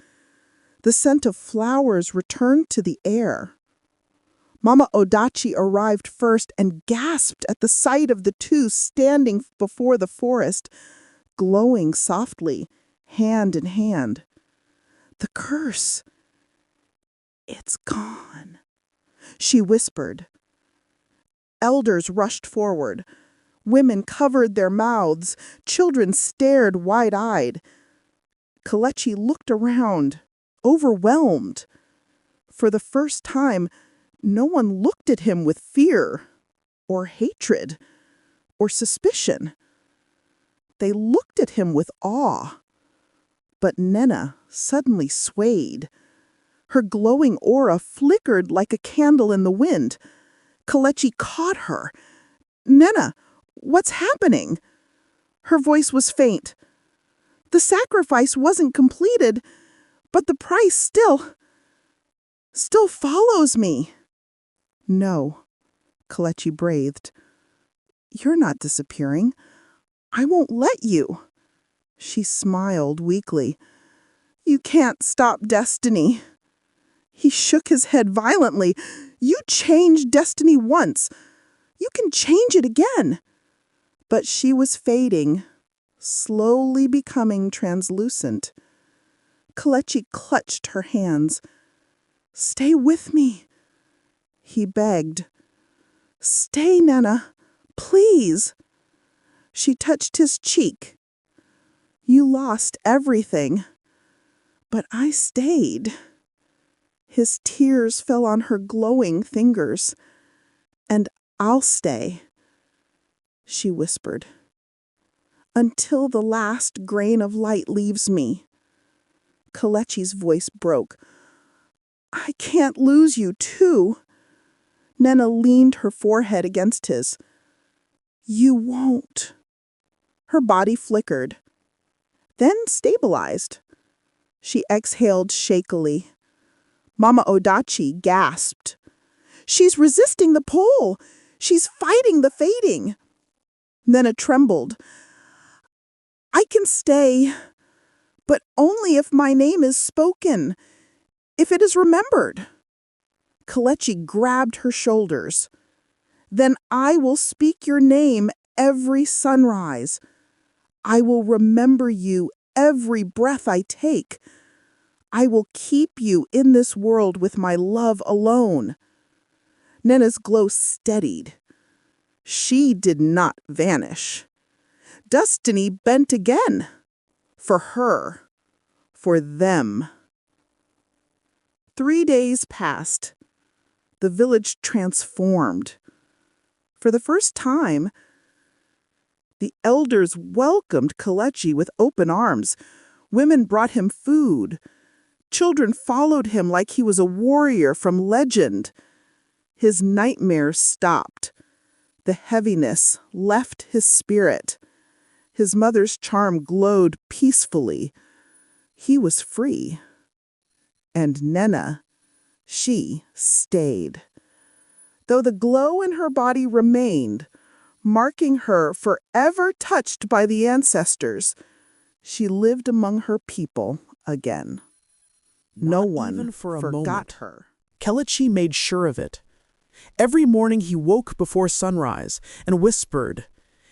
The scent of flowers returned to the air. Mama Odachi arrived first and gasped at the sight of the two standing before the forest, glowing softly, hand in hand. The curse. It's gone, she whispered. Elders rushed forward. Women covered their mouths. Children stared wide-eyed. Kelechi looked around, overwhelmed. For the first time, no one looked at him with fear, or hatred, or suspicion. They looked at him with awe. But Nena suddenly swayed. Her glowing aura flickered like a candle in the wind. Kelechi caught her. "Nena, what's happening?" Her voice was faint. "The sacrifice wasn't completed, but the price still follows me." "No," Kelechi breathed. "You're not disappearing. I won't let you." She smiled weakly. "You can't stop destiny." He shook his head violently. "You changed destiny once. You can change it again." But she was fading, slowly becoming translucent. Kelechi clutched her hands. "Stay with me," he begged. "Stay, Nena, please." She touched his cheek. "You lost everything, but I stayed." His tears fell on her glowing fingers. "And I'll stay," she whispered, "until the last grain of light leaves me." Kelechi's voice broke. "I can't lose you, too." Nena leaned her forehead against his. "You won't." Her body flickered, then stabilized. She exhaled shakily. Mama Odachi gasped. "She's resisting the pull. She's fighting the fading." Nena trembled. "I can stay, but only if my name is spoken, if it is remembered." Kelechi grabbed her shoulders. "Then I will speak your name every sunrise. I will remember you every breath I take. I will keep you in this world with my love alone." Nena's glow steadied. She did not vanish. Destiny bent again. For her. For them. 3 days passed. The village transformed. For the first time, the elders welcomed Kelechi with open arms. Women brought him food. Children followed him like he was a warrior from legend. His nightmares stopped. The heaviness left his spirit. His mother's charm glowed peacefully. He was free. And Nena, she stayed. Though the glow in her body remained, marking her forever touched by the ancestors, she lived among her people again. No one even for a forgot moment. her. Kelechi made sure of it. Every morning he woke before sunrise and whispered,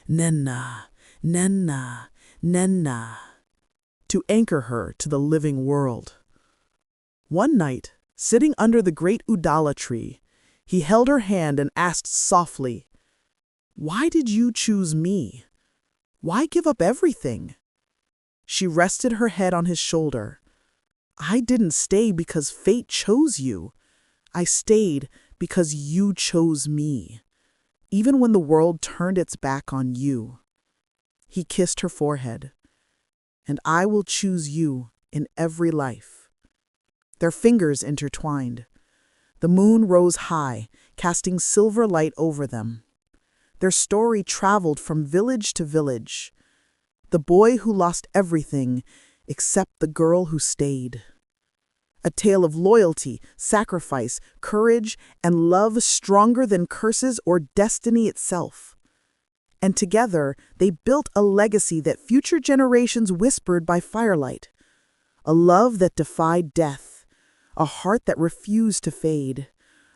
"Nena, Nena, Nena," to anchor her to the living world. One night, sitting under the great Udala tree, he held her hand and asked softly, "Why did you choose me? Why give up everything?" She rested her head on his shoulder. "I didn't stay because fate chose you. I stayed because you chose me, even when the world turned its back on you." He kissed her forehead. "And I will choose you in every life." Their fingers intertwined. The moon rose high, casting silver light over them. Their story traveled from village to village. The boy who lost everything except the girl who stayed. A tale of loyalty, sacrifice, courage, and love stronger than curses or destiny itself. And together, they built a legacy that future generations whispered by firelight. A love that defied death, a heart that refused to fade,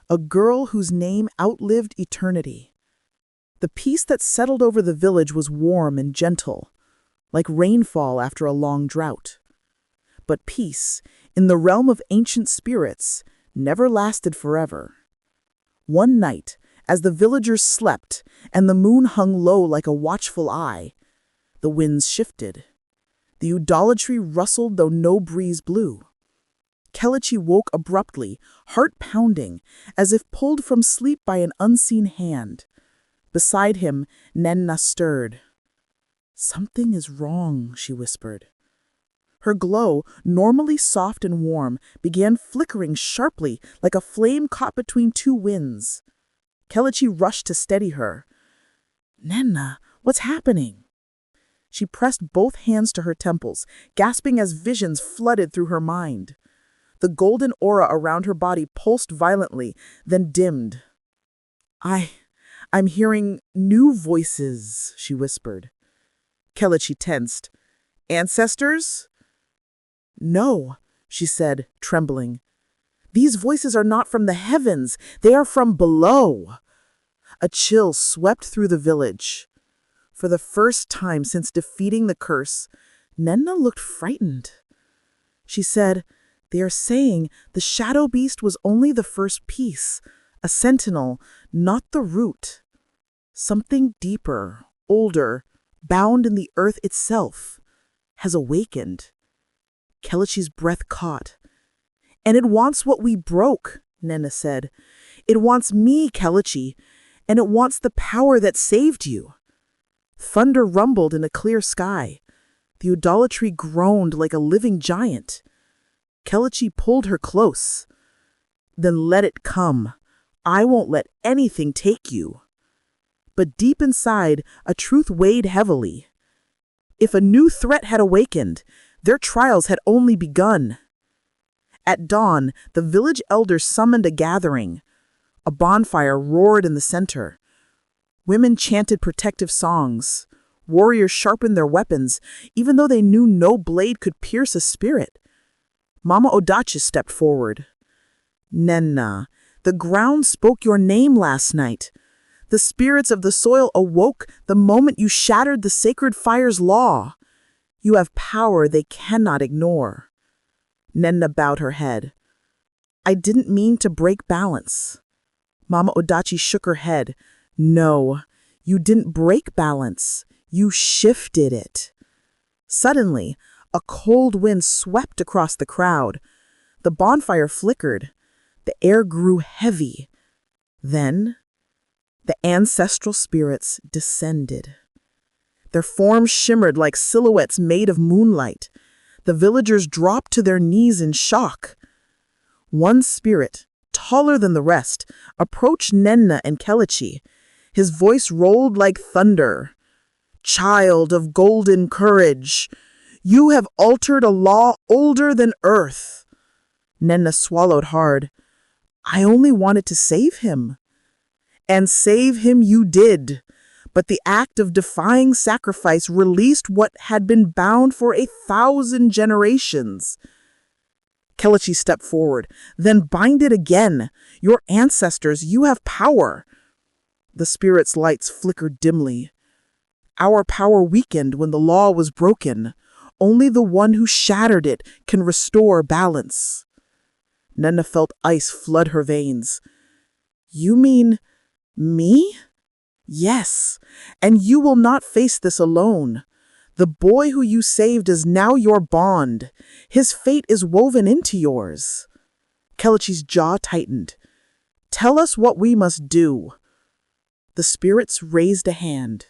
a girl whose name outlived eternity. The peace that settled over the village was warm and gentle, like rainfall after a long drought. But peace, in the realm of ancient spirits, never lasted forever. One night, as the villagers slept and the moon hung low like a watchful eye, the winds shifted. The idolatry rustled though no breeze blew. Kelechi woke abruptly, heart pounding, as if pulled from sleep by an unseen hand. Beside him, Nenna stirred. "Something is wrong," she whispered. Her glow, normally soft and warm, began flickering sharply like a flame caught between two winds. Kelechi rushed to steady her. "Nenna, what's happening?" She pressed both hands to her temples, gasping as visions flooded through her mind. The golden aura around her body pulsed violently, then dimmed. I'm hearing new voices," she whispered. Kelechi tensed. "Ancestors?" "No," she said, trembling. "These voices are not from the heavens. They are from below." A chill swept through the village. For the first time since defeating the curse, Nenna looked frightened. She said, "They are saying the shadow beast was only the first piece, a sentinel, not the root. Something deeper, older, bound in the earth itself, has awakened." Kelechi's breath caught. "And it wants what we broke," Nenna said. "It wants me, Kelechi, and it wants the power that saved you." Thunder rumbled in a clear sky. The idolatry groaned like a living giant. Kelechi pulled her close. "Then let it come. I won't let anything take you." But deep inside, a truth weighed heavily. If a new threat had awakened, their trials had only begun. At dawn, the village elders summoned a gathering. A bonfire roared in the center. Women chanted protective songs. Warriors sharpened their weapons, even though they knew no blade could pierce a spirit. Mama Odachi stepped forward. "Nenna, the ground spoke your name last night. The spirits of the soil awoke the moment you shattered the sacred fire's law. You have power they cannot ignore." Nenna bowed her head. "I didn't mean to break balance." Mama Odachi shook her head. "No, you didn't break balance. You shifted it." Suddenly, a cold wind swept across the crowd. The bonfire flickered. The air grew heavy. Then, the ancestral spirits descended. Their forms shimmered like silhouettes made of moonlight. The villagers dropped to their knees in shock. One spirit, taller than the rest, approached Nenna and Kelechi. His voice rolled like thunder. "Child of golden courage, you have altered a law older than earth." Nenna swallowed hard. "I only wanted to save him." "And save him you did. But the act of defying sacrifice released what had been bound for 1,000 generations." Kelechi stepped forward. "Then bind it again. Your ancestors, you have power." The spirit's lights flickered dimly. "Our power weakened when the law was broken. Only the one who shattered it can restore balance." Nenna felt ice flood her veins. "You mean me?" "Yes, and you will not face this alone. The boy who you saved is now your bond. His fate is woven into yours." Kelechi's jaw tightened. "Tell us what we must do." The spirits raised a hand.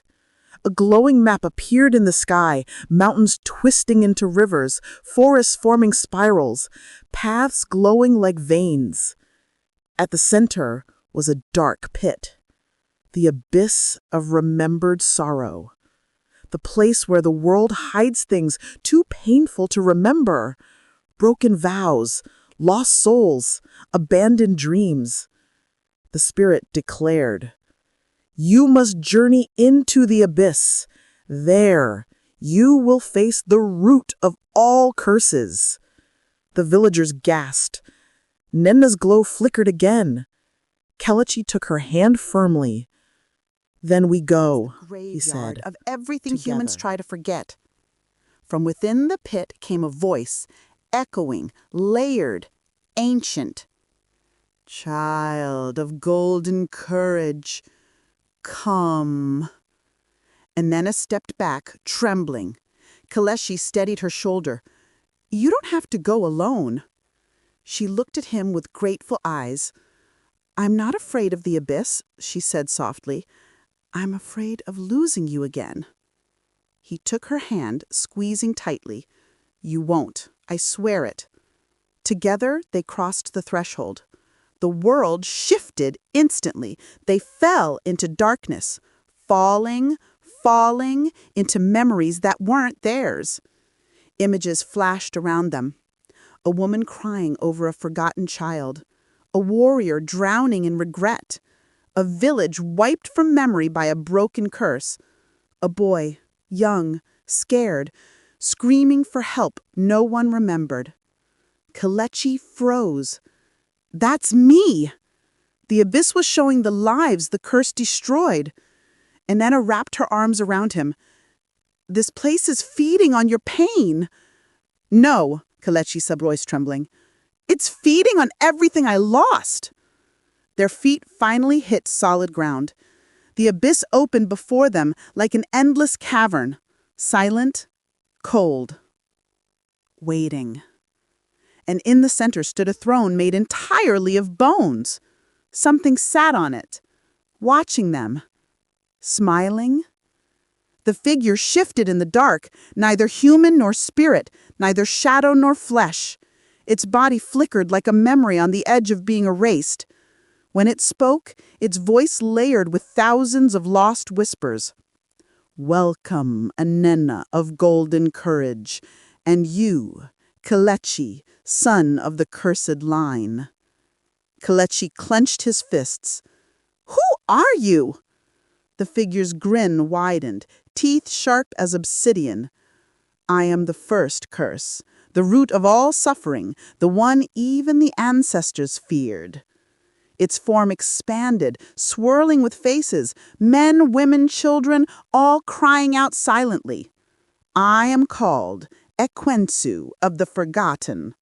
A glowing map appeared in the sky, mountains twisting into rivers, forests forming spirals, paths glowing like veins. At the center was a dark pit. The abyss of remembered sorrow. The place where the world hides things too painful to remember. Broken vows, Lost souls, abandoned dreams. The spirit declared, "You must journey into the abyss. There, you will face the root of all curses." The villagers gasped. Nenna's glow flickered again. Kelechi took her hand firmly. "Then we go," he said. Of everything together. humans try to forget. From within the pit came a voice, echoing, layered, ancient. "Child of golden courage, come." And Nenna stepped back, trembling. Kelechi steadied her shoulder. "You don't have to go alone." She looked at him with grateful eyes. "I'm not afraid of the abyss," she said softly. "I'm afraid of losing you again." He took her hand, squeezing tightly. "You won't. I swear it." Together, they crossed the threshold. The world shifted instantly. They fell into darkness, falling into memories that weren't theirs. Images flashed around them. A woman crying over a forgotten child. A warrior drowning in regret. A village wiped from memory by a broken curse. A boy, young, scared, screaming for help no one remembered. Kelechi froze. "That's me!" The abyss was showing the lives the curse destroyed. And Nenna wrapped her arms around him. "This place is feeding on your pain." "No," Kelechi said, voice trembling. "It's feeding on everything I lost." Their feet finally hit solid ground. The abyss opened before them like an endless cavern, silent, cold, waiting. And in the center stood a throne made entirely of bones. Something sat on it, watching them, smiling. The figure shifted in the dark, neither human nor spirit, neither shadow nor flesh. Its body flickered like a memory on the edge of being erased. When it spoke, its voice layered with thousands of lost whispers. "Welcome, Nenna of golden courage, and you, Kelechi, son of the cursed line." Kelechi clenched his fists. "Who are you?" The figure's grin widened, teeth sharp as obsidian. "I am the first curse, the root of all suffering, the one even the ancestors feared." Its form expanded, swirling with faces, men, women, children, all crying out silently. "I am called Ekwensu of the Forgotten."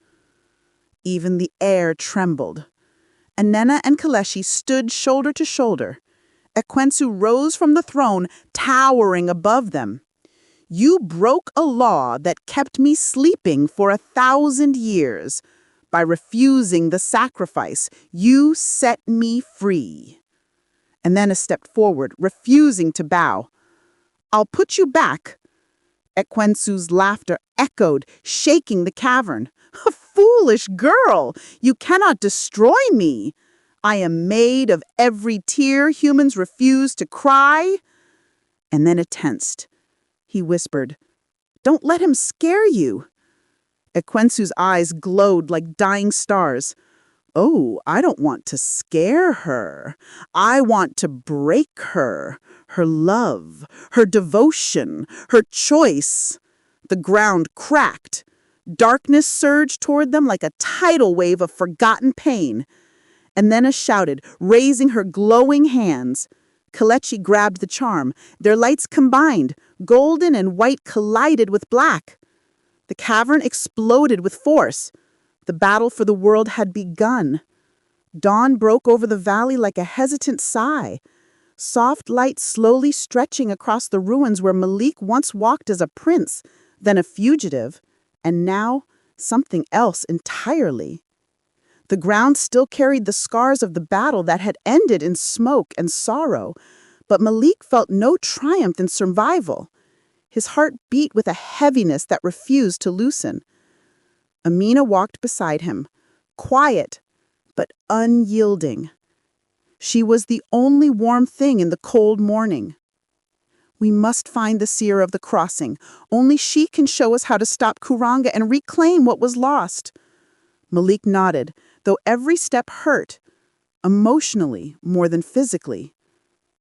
Even the air trembled. Nenna and Kelechi stood shoulder to shoulder. Ekwensu rose from the throne, towering above them. "You broke a law that kept me sleeping for 1,000 years. By refusing the sacrifice, you set me free." And then stepped forward, refusing to bow. "I'll put you back." Ekwensu's laughter echoed, shaking the cavern. "A foolish girl! You cannot destroy me. I am made of every tear humans refuse to cry." And then it tensed. He whispered, "Don't let him scare you." Ekwensu's eyes glowed like dying stars. "Oh, I don't want to scare her. I want to break her. Her love, her devotion, her choice." The ground cracked. Darkness surged toward them like a tidal wave of forgotten pain. And Nenna shouted, raising her glowing hands. Kelechi grabbed the charm. Their lights combined. Golden and white collided with black. The cavern exploded with force. The battle for the world had begun. Dawn broke over the valley like a hesitant sigh. Soft light slowly stretching across the ruins where Malik once walked as a prince, then a fugitive, and now something else entirely. The ground still carried the scars of the battle that had ended in smoke and sorrow, but Malik felt no triumph in survival. His heart beat with a heaviness that refused to loosen. Amina walked beside him, quiet but unyielding. She was the only warm thing in the cold morning. "We must find the seer of the crossing. Only she can show us how to stop Kuranga and reclaim what was lost." Malik nodded, though every step hurt, emotionally more than physically.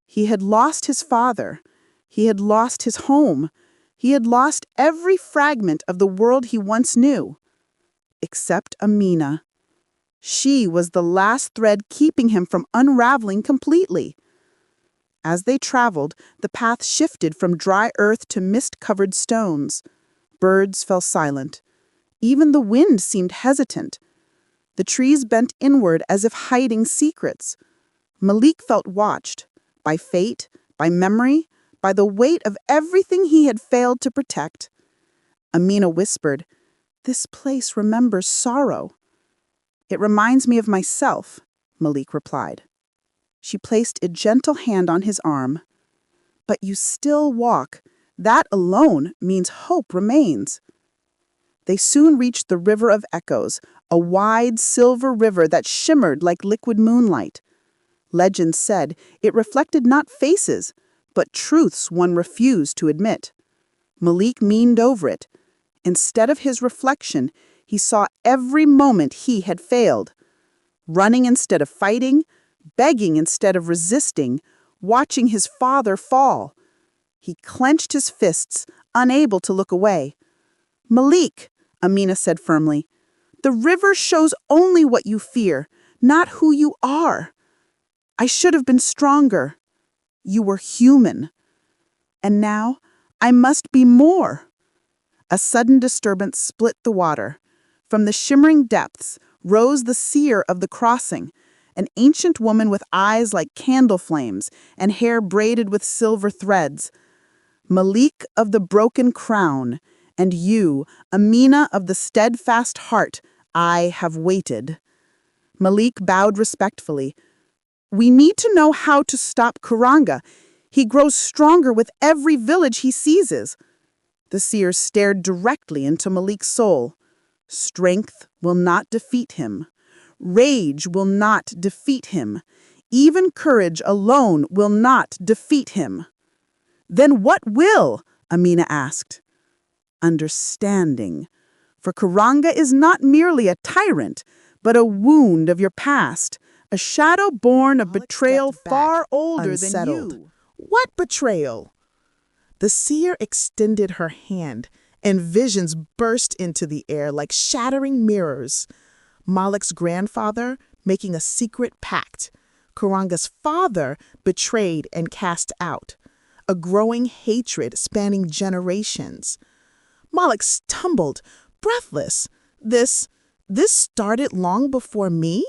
He had lost his father. He had lost his home. He had lost every fragment of the world he once knew. Except Amina. She was the last thread keeping him from unraveling completely. As they traveled, the path shifted from dry earth to mist-covered stones. Birds fell silent. Even the wind seemed hesitant. The trees bent inward as if hiding secrets. Malik felt watched, by fate, by memory, by the weight of everything he had failed to protect. Amina whispered, "This place remembers sorrow." "It reminds me of myself," Malik replied. She placed a gentle hand on his arm. "But you still walk. That alone means hope remains." They soon reached the River of Echoes, a wide silver river that shimmered like liquid moonlight. Legend said it reflected not faces, but truths one refused to admit. Malik leaned over it. Instead of his reflection, he saw every moment he had failed. Running instead of fighting, begging instead of resisting, watching his father fall. He clenched his fists, unable to look away. "Malik," Amina said firmly, "the river shows only what you fear, not who you are. I should have been stronger. You were human. And now I must be more." A sudden disturbance split the water. From the shimmering depths rose the seer of the crossing, an ancient woman with eyes like candle flames and hair braided with silver threads. "Malik of the broken crown, and you, Amina of the steadfast heart, I have waited." Malik bowed respectfully. "We need to know how to stop Kuranga. He grows stronger with every village he seizes." The seer stared directly into Malik's soul. "Strength will not defeat him. Rage will not defeat him. Even courage alone will not defeat him." "Then what will?" Amina asked. "Understanding. For Kuranga is not merely a tyrant, but a wound of your past, a shadow born of betrayal far older than you." "What betrayal?" The seer extended her hand, and visions burst into the air like shattering mirrors. Malik's grandfather making a secret pact. Kuranga's father betrayed and cast out. A growing hatred spanning generations. Malik stumbled, breathless. This started long before me?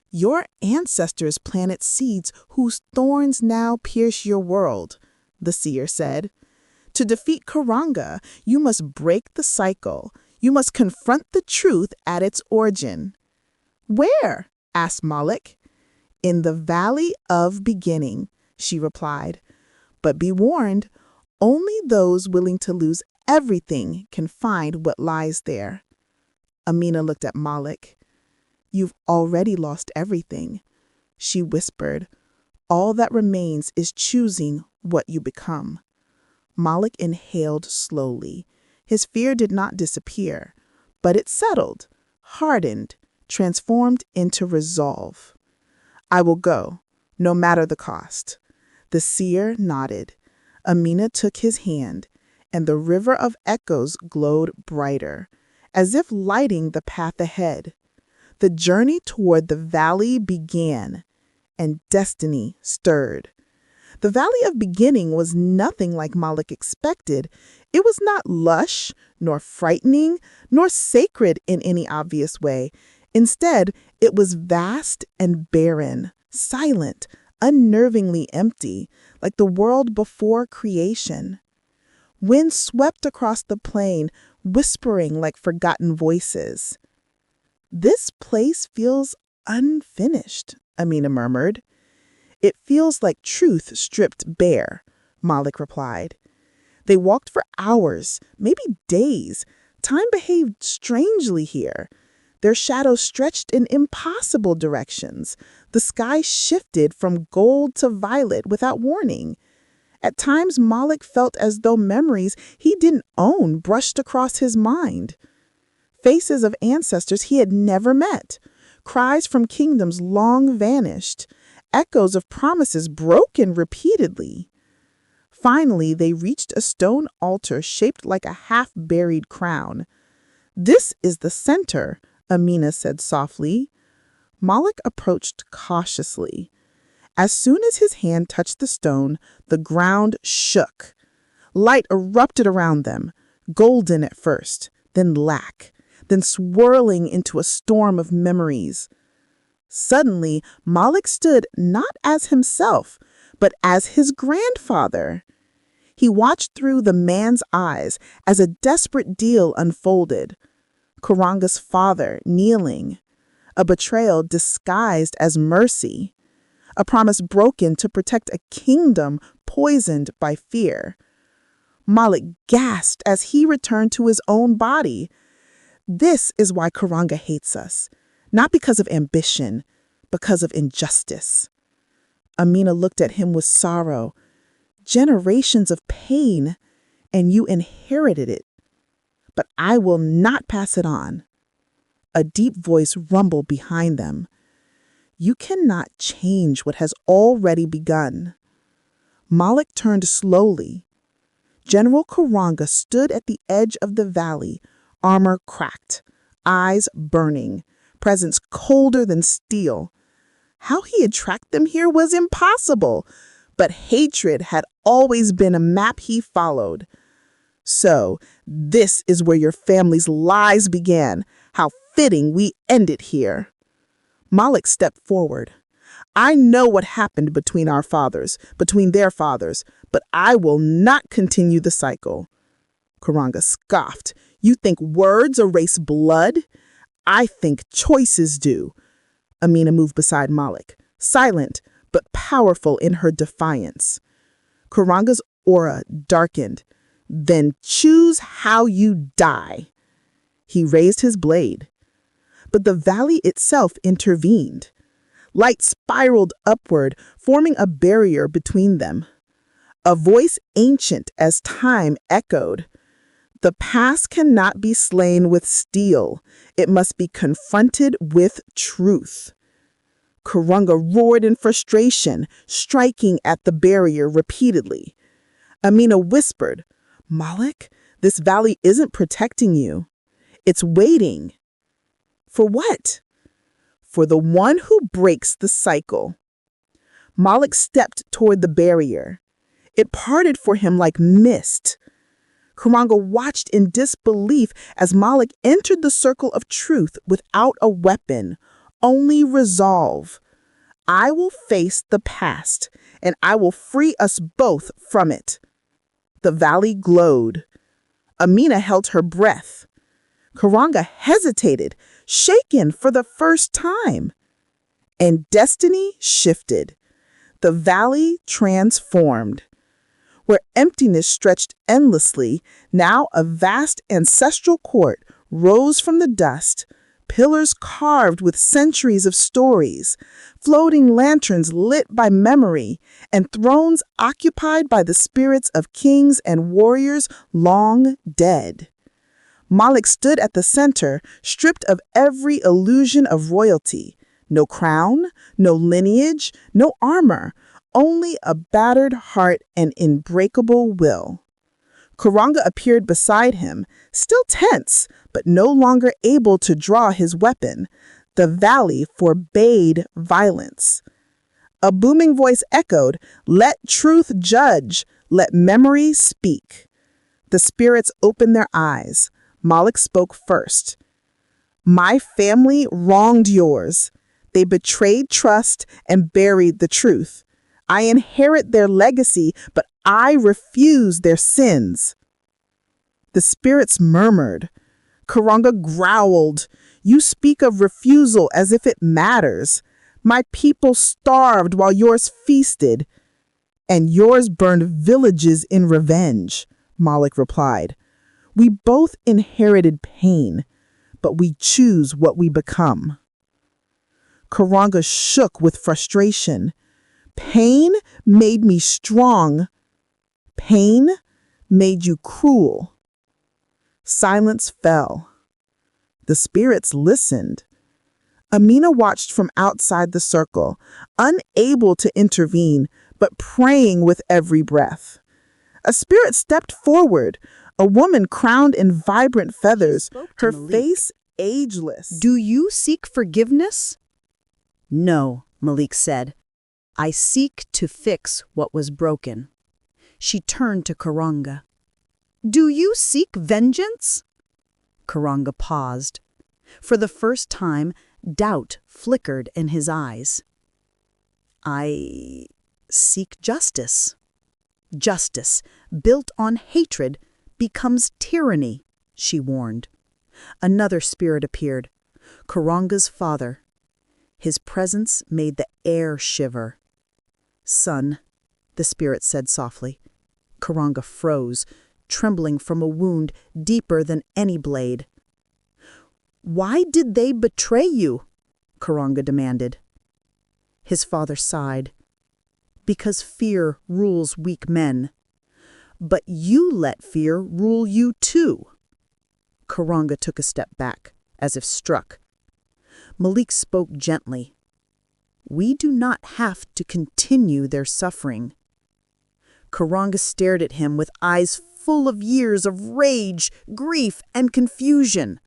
"Your ancestors planted seeds whose thorns now pierce your world," the seer said. "To defeat Kuranga, you must break the cycle. You must confront the truth at its origin." "Where?" asked Malik. "In the Valley of Beginning," she replied. "But be warned, only those willing to lose everything can find what lies there." Amina looked at Malik. "You've already lost everything," she whispered. "All that remains is choosing what you become." Malik inhaled slowly. His fear did not disappear, but it settled, hardened, transformed into resolve. "I will go, no matter the cost." The seer nodded. Amina took his hand, and the river of echoes glowed brighter, as if lighting the path ahead. The journey toward the valley began, and destiny stirred. The Valley of Beginning was nothing like Malik expected. It was not lush, nor frightening, nor sacred in any obvious way. Instead, it was vast and barren, silent, unnervingly empty, like the world before creation. Wind swept across the plain, whispering like forgotten voices. "This place feels unfinished," Amina murmured. "It feels like truth stripped bare," Malik replied. They walked for hours, maybe days. Time behaved strangely here. Their shadows stretched in impossible directions. The sky shifted from gold to violet without warning. At times, Malik felt as though memories he didn't own brushed across his mind. faces of ancestors he had never met, cries from kingdoms long vanished, echoes of promises broken repeatedly. Finally, they reached a stone altar shaped like a half-buried crown. "This is the center," Amina said softly. Malik approached cautiously. As soon as his hand touched the stone, the ground shook. Light erupted around them, golden at first, then black, then swirling into a storm of memories. Suddenly, Malik stood not as himself, but as his grandfather. He watched through the man's eyes as a desperate deal unfolded. Karanga's father kneeling, a betrayal disguised as mercy, a promise broken to protect a kingdom poisoned by fear. Malik gasped as he returned to his own body. This is why Karanga hates us, not because of ambition, because of injustice. Amina looked at him with sorrow. Generations of pain, and you inherited it. But I will not pass it on. A deep voice rumbled behind them. You cannot change what has already begun. Malik turned slowly. General Karanga stood at the edge of the valley, armor cracked, eyes burning, presence colder than steel. How he had tracked them here was impossible, but hatred had always been a map he followed. So, this is where your family's lies began. How fitting we end it here. Malik stepped forward. I know what happened between our fathers, between their fathers, but I will not continue the cycle. Karanga scoffed. You think words erase blood? I think choices do. Amina moved beside Malik, silent but powerful in her defiance. Karanga's aura darkened. Then choose how you die. He raised his blade. But the valley itself intervened. Light spiraled upward, forming a barrier between them. A voice ancient as time echoed. The past cannot be slain with steel. It must be confronted with truth. Karanga roared in frustration, striking at the barrier repeatedly. Amina whispered, Malik, this valley isn't protecting you. It's waiting. For what? For the one who breaks the cycle. Malik stepped toward the barrier. It parted for him like mist. Karanga watched in disbelief as Malik entered the circle of truth without a weapon, only resolve. I will face the past, and I will free us both from it. The valley glowed. Amina held her breath. Karanga hesitated, shaken for the first time. And destiny shifted. The valley transformed. Where emptiness stretched endlessly, now a vast ancestral court rose from the dust, pillars carved with centuries of stories, floating lanterns lit by memory, and thrones occupied by the spirits of kings and warriors long dead. Malik stood at the center, stripped of every illusion of royalty. No crown, no lineage, no armor, only a battered heart and unbreakable will. Karanga appeared beside him, still tense, but no longer able to draw his weapon. The valley forbade violence. A booming voice echoed, Let truth judge, let memory speak. The spirits opened their eyes. Malik spoke first. My family wronged yours. They betrayed trust and buried the truth. I inherit their legacy, but I refuse their sins. The spirits murmured. Karanga growled. You speak of refusal as if it matters. My people starved while yours feasted. And yours burned villages in revenge, Malik replied. We both inherited pain, but we choose what we become. Karanga shook with frustration. Pain made me strong. Pain made you cruel. Silence fell. The spirits listened. Amina watched from outside the circle, unable to intervene, but praying with every breath. A spirit stepped forward, a woman crowned in vibrant feathers, her face ageless. "Do you seek forgiveness?" "No," Malik said. "I seek to fix what was broken." She turned to Karanga. "Do you seek vengeance?" Karanga paused. For the first time, doubt flickered in his eyes. "I seek justice." "Justice, built on hatred, becomes tyranny," she warned. Another spirit appeared, Karanga's father. His presence made the air shiver. "Son," the spirit said softly. Karanga froze, trembling from a wound deeper than any blade. "Why did they betray you?" Karanga demanded. His father sighed. "Because fear rules weak men. But you let fear rule you too." Karanga took a step back, as if struck. Malik spoke gently. "We do not have to continue their suffering." Karanga stared at him with eyes full of years of rage, grief, and confusion.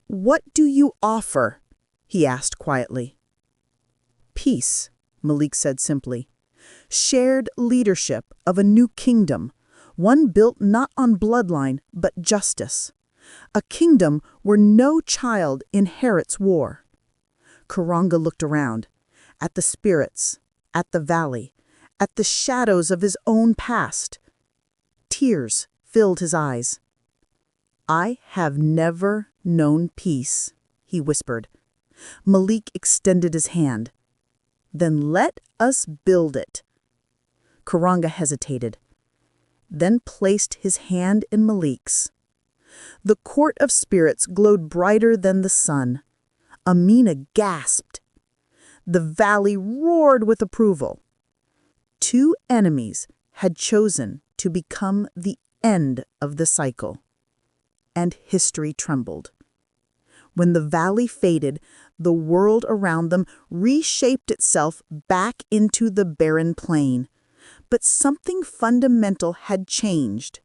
"What do you offer?" he asked quietly. "Peace," Malik said simply. "Shared leadership of a new kingdom, one built not on bloodline but justice. A kingdom where no child inherits war." Karanga looked around, at the spirits, at the valley, at the shadows of his own past. Tears filled his eyes. "I have never known peace," he whispered. Malik extended his hand. "Then let us build it." Karanga hesitated, then placed his hand in Malik's. The court of spirits glowed brighter than the sun. Amina gasped. The valley roared with approval. Two enemies had chosen to become the end of the cycle. And history trembled. When the valley faded, the world around them reshaped itself back into the barren plain. But something fundamental had changed.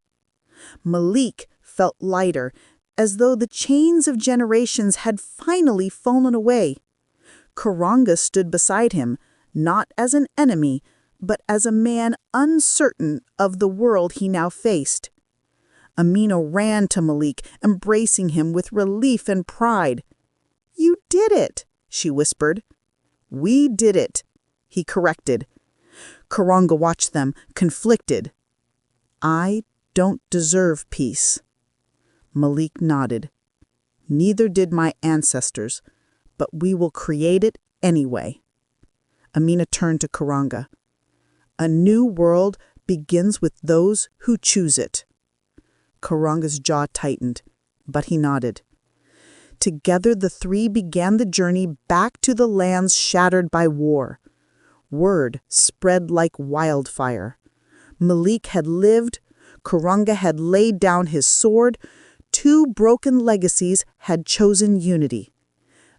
Malik felt lighter, as though the chains of generations had finally fallen away. Karanga stood beside him, not as an enemy, but as a man uncertain of the world he now faced. Amina ran to Malik, embracing him with relief and pride. "You did it," she whispered. "We did it," he corrected. Karanga watched them, conflicted. "I don't deserve peace." Malik nodded. "Neither did my ancestors, but we will create it anyway." Amina turned to Karanga. "A new world begins with those who choose it." Karanga's jaw tightened, but he nodded. Together the three began the journey back to the lands shattered by war. Word spread like wildfire. Malik had lived, Karanga had laid down his sword, two broken legacies had chosen unity.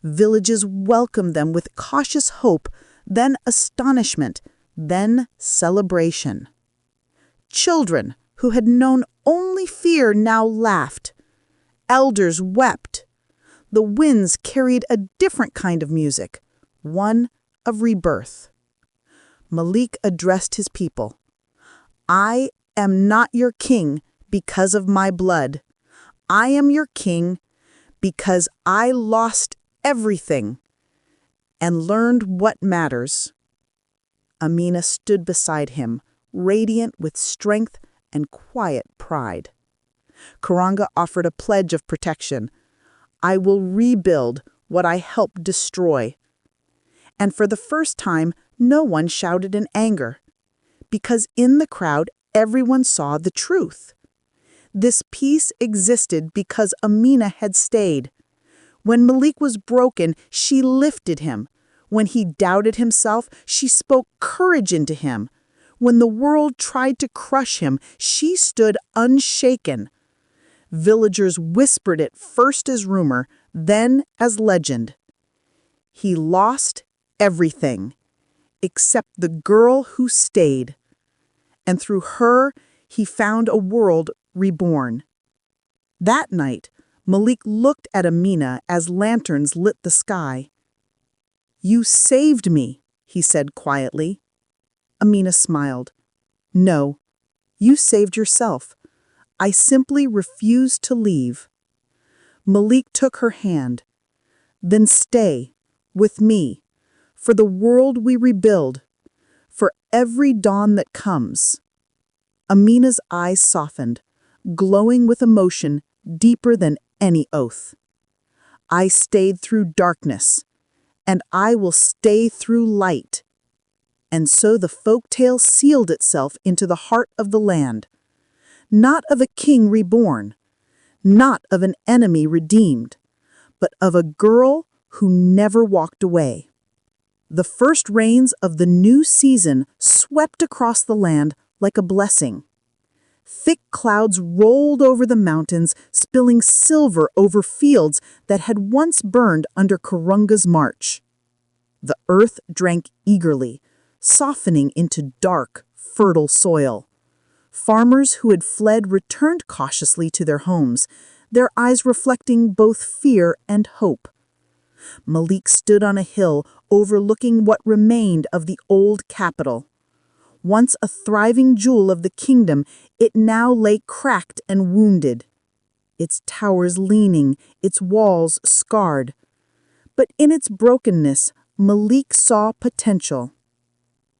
Villages welcomed them with cautious hope, then astonishment, then celebration. Children who had known only fear now laughed. Elders wept. The winds carried a different kind of music, one of rebirth. Malik addressed his people. "I am not your king because of my blood. I am your king because I lost everything and learned what matters." Amina stood beside him, radiant with strength and quiet pride. Karanga offered a pledge of protection. "I will rebuild what I helped destroy." And for the first time, no one shouted in anger, because in the crowd, everyone saw the truth. This peace existed because Amina had stayed. When Malik was broken, she lifted him. When he doubted himself, she spoke courage into him. When the world tried to crush him, she stood unshaken. Villagers whispered it first as rumor, then as legend. He lost everything, except the girl who stayed. And through her, he found a world reborn. That night, Malik looked at Amina as lanterns lit the sky. "You saved me," he said quietly. Amina smiled. "No, you saved yourself. I simply refused to leave." Malik took her hand. "Then stay, with me, for the world we rebuild, for every dawn that comes." Amina's eyes softened, glowing with emotion deeper than any oath. "I stayed through darkness, and I will stay through light." And so the folktale sealed itself into the heart of the land, not of a king reborn, not of an enemy redeemed, but of a girl who never walked away. The first rains of the new season swept across the land like a blessing. Thick clouds rolled over the mountains, spilling silver over fields that had once burned under Kurunga's march. The earth drank eagerly, softening into dark, fertile soil. Farmers who had fled returned cautiously to their homes, their eyes reflecting both fear and hope. Malik stood on a hill overlooking what remained of the old capital. Once a thriving jewel of the kingdom, it now lay cracked and wounded, its towers leaning, its walls scarred. But in its brokenness, Malik saw potential.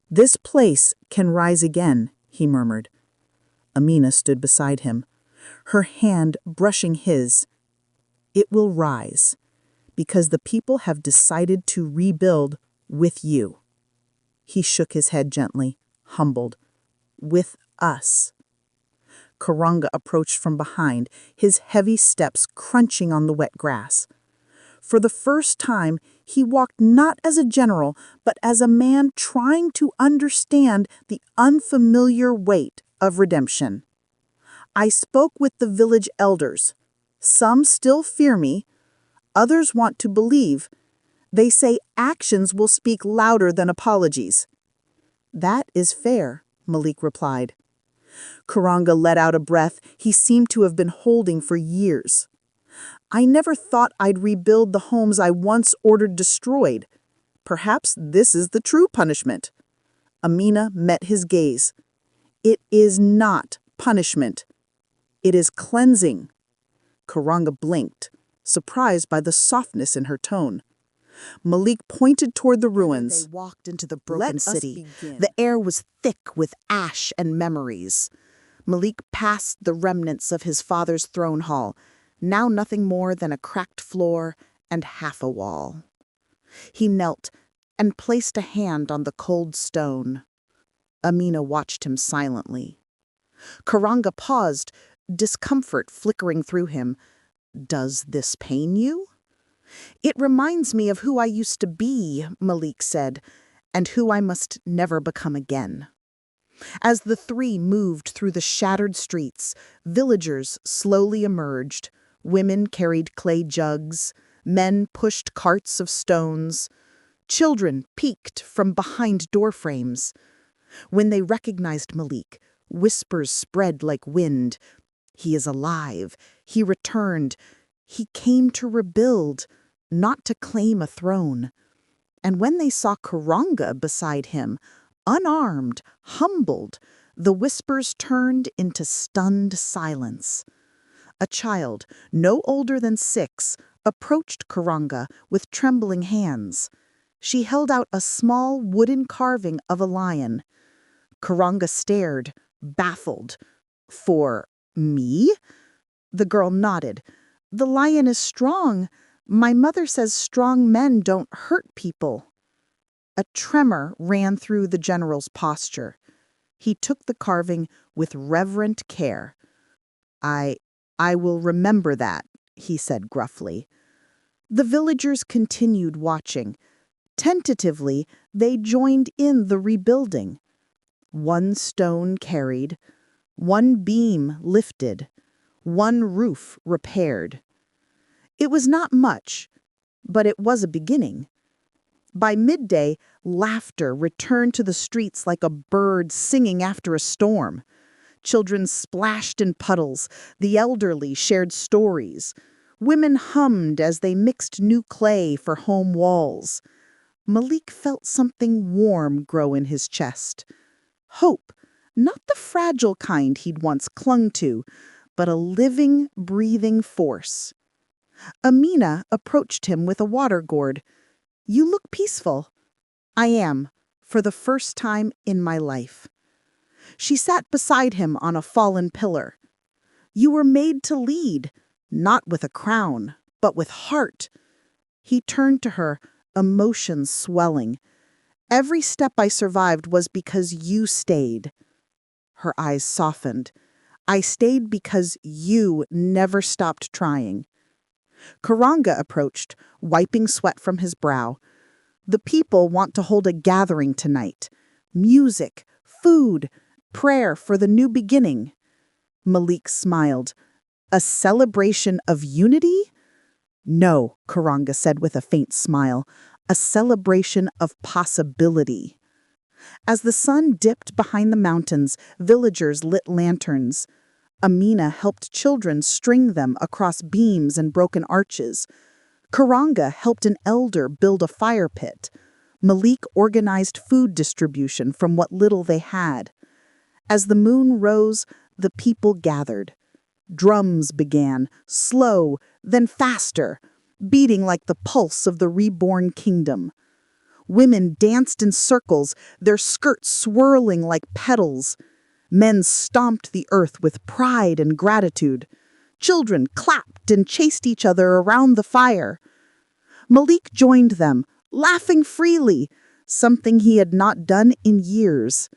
"This place can rise again," he murmured. Amina stood beside him, her hand brushing his. "It will rise, because the people have decided to rebuild with you." He shook his head gently, humbled. "With us." Kurunga approached from behind, his heavy steps crunching on the wet grass. For the first time, he walked not as a general, but as a man trying to understand the unfamiliar weight of redemption. "I spoke with the village elders. Some still fear me. Others want to believe. They say actions will speak louder than apologies." "That is fair," Malik replied. Kurunga let out a breath he seemed to have been holding for years. "I never thought I'd rebuild the homes I once ordered destroyed. Perhaps this is the true punishment." Amina met his gaze. "It is not punishment. It is cleansing." Kurunga blinked, surprised by the softness in her tone. Malik pointed toward the ruins. They walked into the broken Let us city. begin. The air was thick with ash and memories. Malik passed the remnants of his father's throne hall, now nothing more than a cracked floor and half a wall. He knelt and placed a hand on the cold stone. Amina watched him silently. Kurunga paused, discomfort flickering through him. "Does this pain you?" "It reminds me of who I used to be," Malik said, "and who I must never become again." As the three moved through the shattered streets, villagers slowly emerged. Women carried clay jugs, men pushed carts of stones. Children peeked from behind doorframes. When they recognized Malik, whispers spread like wind. "He is alive. He returned. He came to rebuild, not to claim a throne." And when they saw Kurunga beside him, unarmed, humbled, the whispers turned into stunned silence. A child, no older than 6, approached Kurunga with trembling hands. She held out a small wooden carving of a lion. Kurunga stared, baffled. "For me?" The girl nodded. "The lion is strong. My mother says strong men don't hurt people." A tremor ran through the general's posture. He took the carving with reverent care. I will remember that," he said gruffly. The villagers continued watching. Tentatively, they joined in the rebuilding. One stone carried, one beam lifted, one roof repaired. It was not much, but it was a beginning. By midday, laughter returned to the streets like a bird singing after a storm. Children splashed in puddles, the elderly shared stories. Women hummed as they mixed new clay for home walls. Malik felt something warm grow in his chest. Hope, not the fragile kind he'd once clung to, but a living, breathing force. Amina approached him with a water gourd. "You look peaceful." "I am, for the first time in my life." She sat beside him on a fallen pillar. "You were made to lead, not with a crown, but with heart." He turned to her, emotions swelling. "Every step I survived was because you stayed." Her eyes softened. "I stayed because you never stopped trying." Karanga approached, wiping sweat from his brow. "The people want to hold a gathering tonight. Music, food, prayer for the new beginning." Malik smiled. "A celebration of unity?" "No," Karanga said with a faint smile. "A celebration of possibility." As the sun dipped behind the mountains, villagers lit lanterns. Amina helped children string them across beams and broken arches. Karanga helped an elder build a fire pit. Malik organized food distribution from what little they had. As the moon rose, the people gathered. Drums began, slow, then faster, beating like the pulse of the reborn kingdom. Women danced in circles, their skirts swirling like petals. Men stomped the earth with pride and gratitude. Children clapped and chased each other around the fire. Malik joined them, laughing freely, something he had not done in years.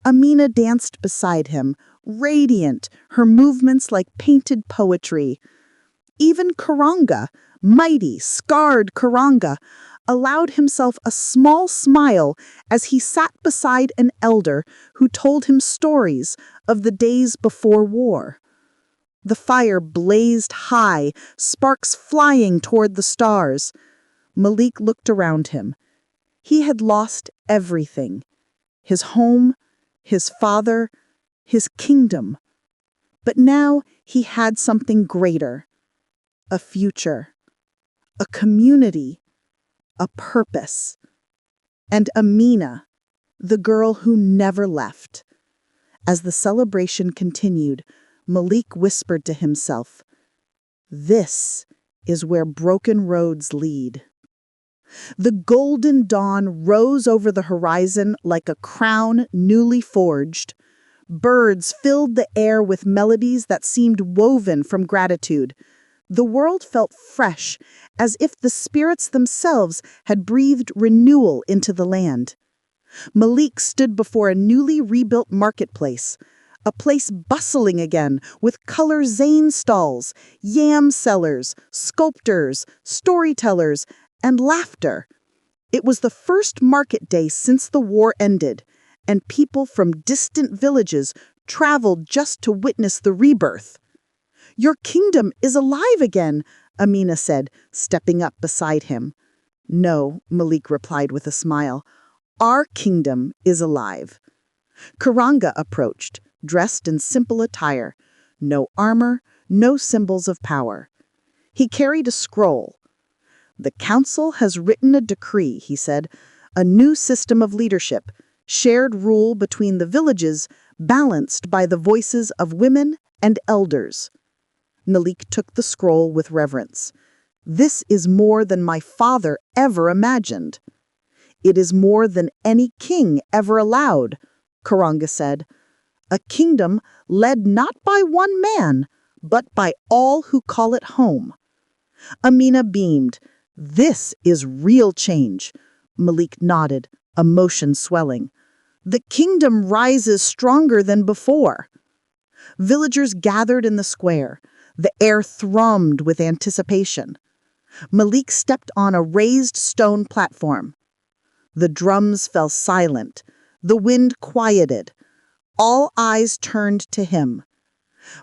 Amina danced beside him, radiant, her movements like painted poetry. Even Karanga, mighty, scarred Karanga, allowed himself a small smile as he sat beside an elder who told him stories of the days before war. The fire blazed high, sparks flying toward the stars. Malik looked around him. He had lost everything: his home, his father, his kingdom. But now he had something greater: a future, a community, a purpose. And Amina, the girl who never left. As the celebration continued, Malik whispered to himself, "This is where broken roads lead." The golden dawn rose over the horizon like a crown newly forged. Birds filled the air with melodies that seemed woven from gratitude. The world felt fresh, as if the spirits themselves had breathed renewal into the land. Malik stood before a newly rebuilt marketplace, a place bustling again with color zane stalls, yam sellers, sculptors, storytellers, and laughter. It was the first market day since the war ended, and people from distant villages traveled just to witness the rebirth. "Your kingdom is alive again," Amina said, stepping up beside him. "No," Malik replied with a smile. "Our kingdom is alive." Karanga approached, dressed in simple attire. No armor, no symbols of power. He carried a scroll. "The council has written a decree," he said, "a new system of leadership, shared rule between the villages, balanced by the voices of women and elders." Malik took the scroll with reverence. "This is more than my father ever imagined." "It is more than any king ever allowed," Karanga said. "A kingdom led not by one man, but by all who call it home." Amina beamed. "This is real change." Malik nodded, emotion swelling. "The kingdom rises stronger than before." Villagers gathered in the square. The air thrummed with anticipation. Malik stepped on a raised stone platform. The drums fell silent. The wind quieted. All eyes turned to him.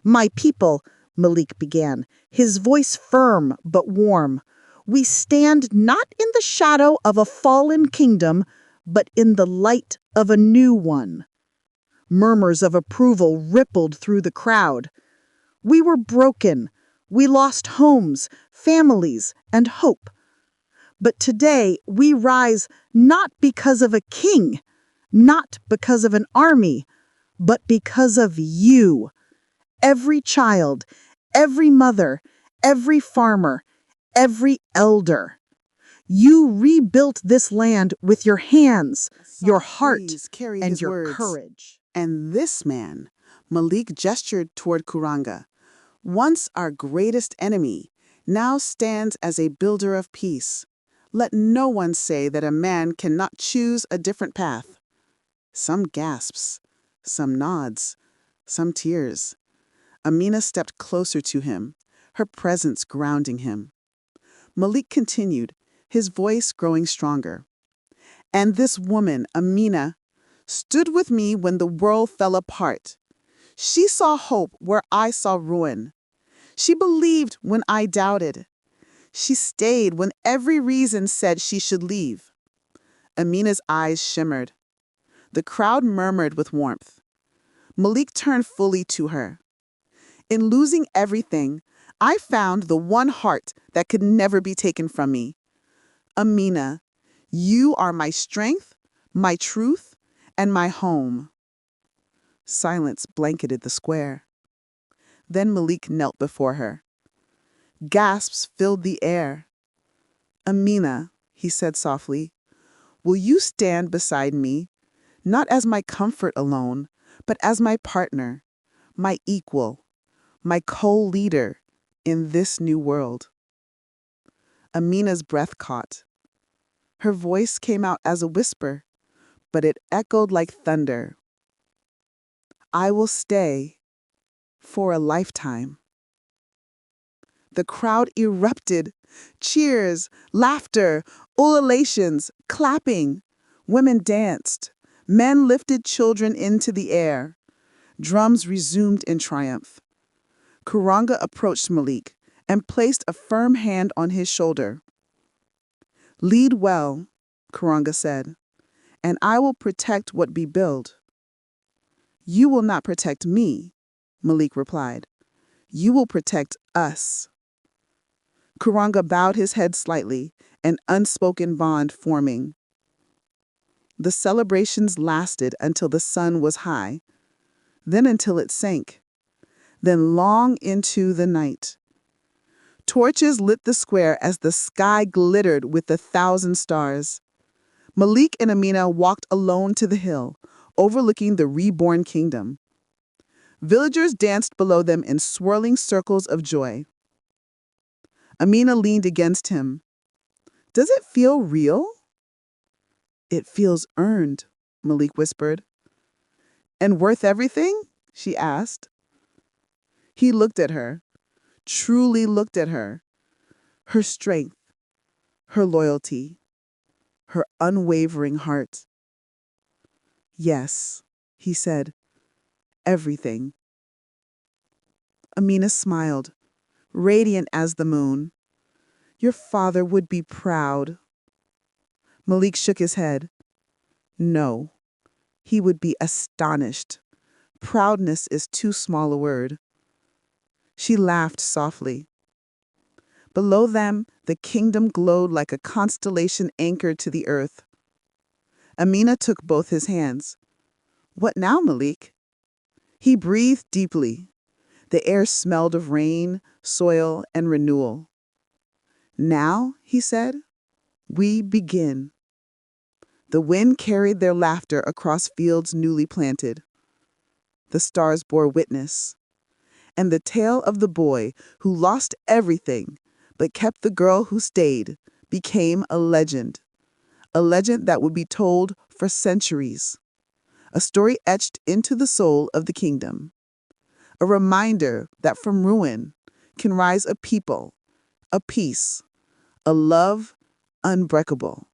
"My people, Malik began, his voice firm but warm. "We stand not in the shadow of a fallen kingdom, but in the light of a new one." Murmurs of approval rippled through the crowd. We were broken. We lost homes, families, and hope. But today we rise not because of a king, not because of an army, but because of you. Every child, every mother, every farmer, every elder. You rebuilt this land with your hands, your heart, and your courage. And this man, Malik gestured toward Kuranga, once our greatest enemy, now stands as a builder of peace. Let no one say that a man cannot choose a different path. Some gasps, some nods, some tears. Amina stepped closer to him, her presence grounding him. Malik continued, his voice growing stronger. And this woman, Amina, stood with me when the world fell apart. She saw hope where I saw ruin. She believed when I doubted. She stayed when every reason said she should leave. Amina's eyes shimmered. The crowd murmured with warmth. Malik turned fully to her. In losing everything, I found the one heart that could never be taken from me. Amina, you are my strength, my truth, and my home. Silence blanketed the square. Then Malik knelt before her. Gasps filled the air. Amina, he said softly, will you stand beside me, not as my comfort alone, but as my partner, my equal, my co-leader in this new world? Amina's breath caught. Her voice came out as a whisper, but it echoed like thunder. I will stay for a lifetime. The crowd erupted. Cheers, laughter, ululations, clapping. Women danced. Men lifted children into the air. Drums resumed in triumph. Kuranga approached Malik and placed a firm hand on his shoulder. Lead well, Kuranga said, and I will protect what we build. You will not protect me, Malik replied. You will protect us. Kuranga bowed his head slightly, an unspoken bond forming. The celebrations lasted until the sun was high, then until it sank, then long into the night. Torches lit the square as the sky glittered with 1,000 stars. Malik and Amina walked alone to the hill, overlooking the reborn kingdom. Villagers danced below them in swirling circles of joy. Amina leaned against him. Does it feel real? It feels earned, Malik whispered. And worth everything? She asked. He looked at her, truly looked at her. Her strength, her loyalty, her unwavering heart. Yes, he said, everything. Amina smiled, radiant as the moon. Your father would be proud. Malik shook his head. No, he would be astonished. Proudness is too small a word. She laughed softly. Below them, the kingdom glowed like a constellation anchored to the earth. Amina took both his hands. What now, Malik? He breathed deeply. The air smelled of rain, soil, and renewal. Now, he said, we begin. The wind carried their laughter across fields newly planted. The stars bore witness. And the tale of the boy who lost everything but kept the girl who stayed became a legend that would be told for centuries. A story etched into the soul of the kingdom. A reminder that from ruin can rise a people, a peace, a love unbreakable.